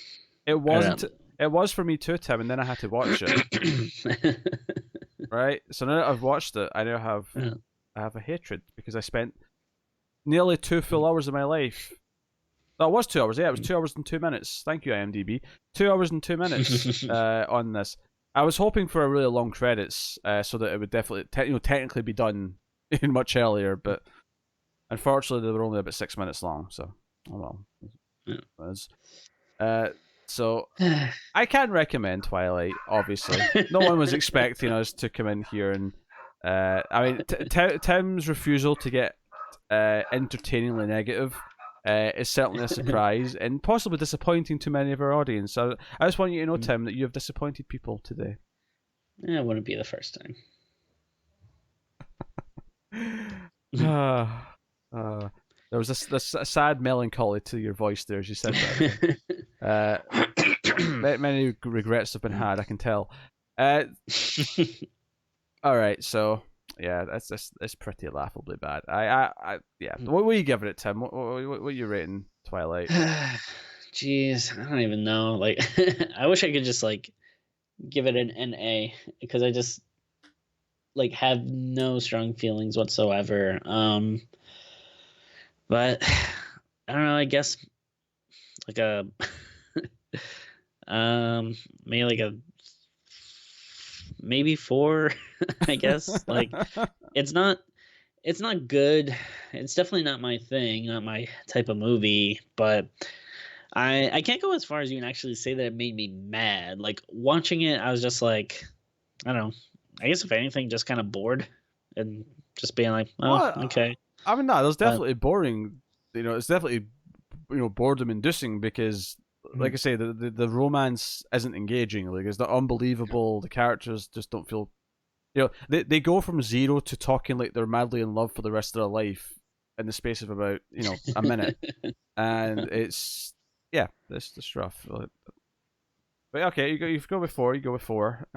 S1: It wasn't. It was for me too, Tim, and then I had to watch it. Right. So now that I've watched it, I now have I have a hatred because I spent nearly 2 full hours of my life. That was 2 hours. Yeah, it was 2 hours and 2 minutes. Thank you, IMDb. 2 hours and 2 minutes on this. I was hoping for a really long credits, so that it would definitely, technically be done much earlier. But unfortunately, they were only about 6 minutes long. So, oh well. So I can recommend Twilight. Obviously, no one was expecting us to come in here and. I mean, Tim's refusal to get entertainingly negative is certainly a surprise and possibly disappointing to many of our audience. So I just want you to know, Tim, that you have disappointed people today.
S2: Yeah, it wouldn't be the first
S1: time. There was this sad melancholy to your voice there as you said that. Many regrets have been had, I can tell. All right, so yeah, that's pretty laughably bad. Yeah. What were you giving it, Tim? What are you rating Twilight?
S2: Jeez, I don't even know. Like, I wish I could just like give it an A because I just like have no strong feelings whatsoever. But I don't know. I guess like a maybe 4. I guess like it's not good. It's definitely not my thing, not my type of movie, but I can't go as far as you can actually say that it made me mad. Like watching it, I was just like, I don't know. I guess if anything, just kind of bored and just being like, oh, okay.
S1: I mean, no, there's definitely boring. It's definitely boredom inducing because, like I say, the romance isn't engaging. Like it's not unbelievable. The characters just don't feel. They go from 0 to talking like they're madly in love for the rest of their life in the space of about a minute, and it's just rough. But okay, you go with 4. You go with 4.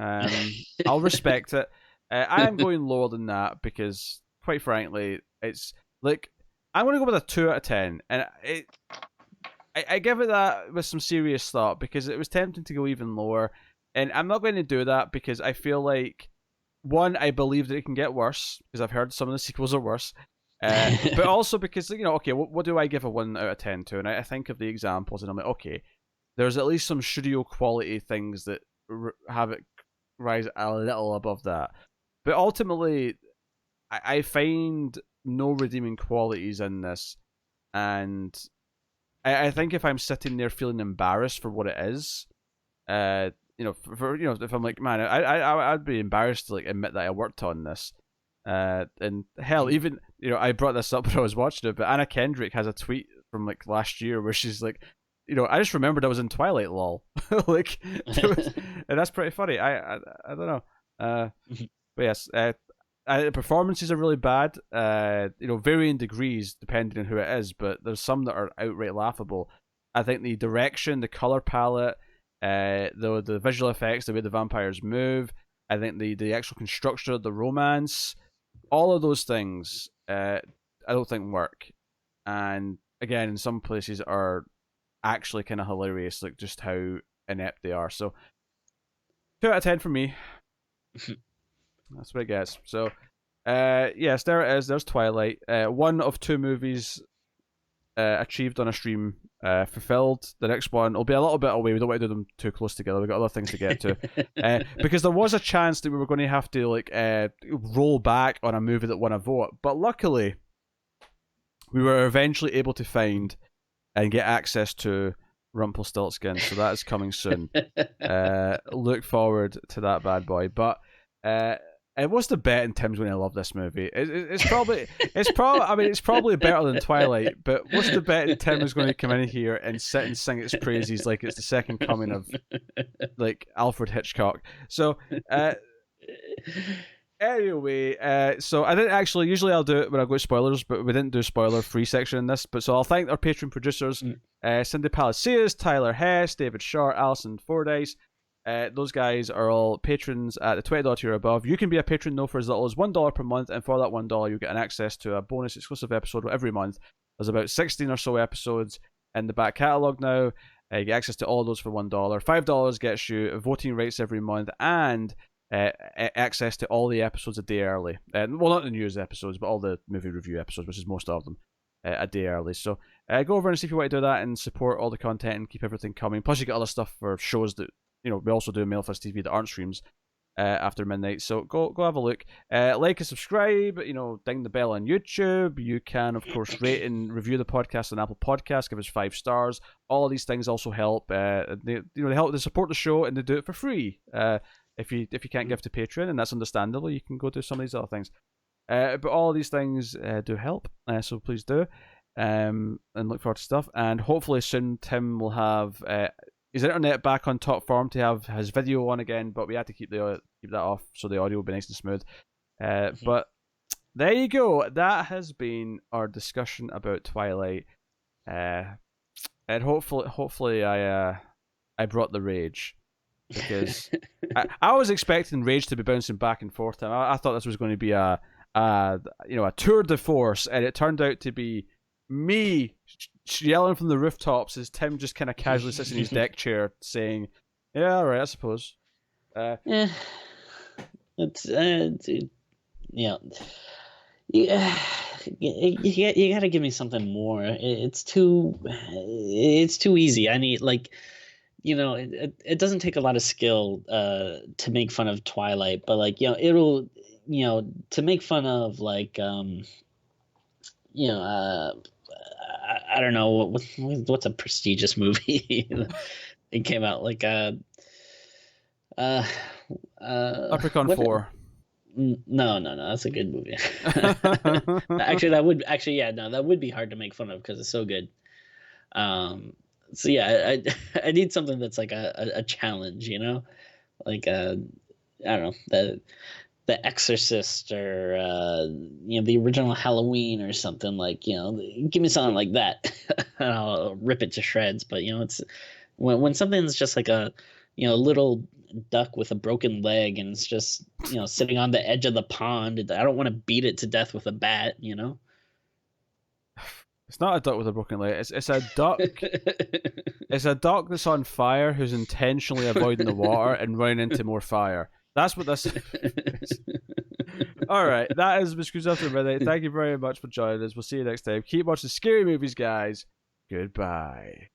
S1: I'll respect it. I am going lower than that because, quite frankly, it's like I'm going to go with a 2 out of 10, and I give it that with some serious thought because it was tempting to go even lower, and I'm not going to do that because I feel like, one, I believe that it can get worse because I've heard some of the sequels are worse, but also because okay, what do I give a 1 out of 10 to? And I think of the examples, and I'm like, okay, there's at least some studio quality things that have it rise a little above that, but ultimately, I find no redeeming qualities in this, and I think if I'm sitting there feeling embarrassed for what it is, if I'm like, man, I'd be embarrassed to like admit that I worked on this, and hell, even I brought this up when I was watching it, but Anna Kendrick has a tweet from like last year where she's like, I just remembered I was in Twilight, lol, like, and that's pretty funny. I don't know, but yes, the performances are really bad, varying degrees depending on who it is, but there's some that are outright laughable. I think the direction, the color palette, the visual effects, the way the vampires move, I think the actual construction of the romance, all of those things, I don't think work. And again, in some places are actually kind of hilarious, like just how inept they are. So 2 out of 10 for me. That's what I guess. So, yes, there it is. There's Twilight. 1 of 2 movies achieved on a stream, fulfilled. The next one will be a little bit away. We don't want to do them too close together. We've got other things to get to. Because there was a chance that we were going to have to roll back on a movie that won a vote. But luckily, we were eventually able to find and get access to Rumpelstiltskin. So that is coming soon. Look forward to that bad boy. But what's the bet in Tim's going to love this movie? It's probably better than Twilight, but what's the bet in Tim is going to come in here and sit and sing its praises like it's the second coming of like Alfred Hitchcock. So anyway, so I didn't actually. Usually I'll do it when I go to spoilers, but we didn't do a spoiler-free section in this. But so I'll thank our Patreon producers: Cindy Palacios, Tyler Hess, David Short, Alison Fordyce. Those guys are all patrons at the $20 tier or above. You can be a patron though for as little as $1 per month, and for that $1 you get an access to a bonus exclusive episode every month. There's about 16 or so episodes in the back catalogue now. You get access to all those for $1. $5 gets you voting rights every month and access to all the episodes a day early. Well, not the news episodes, but all the movie review episodes, which is most of them, a day early. So go over and see if you want to do that and support all the content and keep everything coming. Plus you get other stuff for shows that, you know, we also do Mailfest TV that aren't streams after midnight. So go have a look. Like and subscribe. You know, ding the bell on YouTube. You can, of course, rate and review the podcast on Apple Podcasts. Give us 5 stars. All of these things also help. They help to support the show, and they do it for free. If you can't give to Patreon, and that's understandable, you can go do some of these other things. But all of these things do help. So please do. And look forward to stuff. And hopefully soon Tim will have his internet back on top form to have his video on again, but we had to keep that off so the audio will be nice and smooth. But there you go. That has been our discussion about Twilight. And hopefully I brought the rage, because I was expecting rage to be bouncing back and forth. I thought this was going to be a tour de force, and it turned out to be me yelling from the rooftops as Tim just kind of casually sits in his deck chair saying, "Yeah, all right, I suppose."
S2: Yeah, it's yeah. You got to give me something more. It's too easy. I need, like, you know, it doesn't take a lot of skill to make fun of Twilight, but like, you know, it'll, you know, to make fun of like you know, I don't know what's a prestigious movie. It came out like
S1: Leprechaun 4.
S2: No, that's a good movie. That would be hard to make fun of because it's so good. So yeah, I need something that's like a challenge, you know, like I don't know, the Exorcist, or you know, the original Halloween or something, like, you know, give me something like that and I'll rip it to shreds. But you know, it's when something's just like a, you know, little duck with a broken leg and it's just, you know, sitting on the edge of the pond, I don't want to beat it to death with a bat, you know.
S1: It's not a duck with a broken leg. It's a duck. It's a duck that's on fire who's intentionally avoiding the water and running into more fire. That's what this is. All right, that is Miss Cruise After Midnight. Thank you very much for joining us. We'll see you next time. Keep watching scary movies, guys. Goodbye.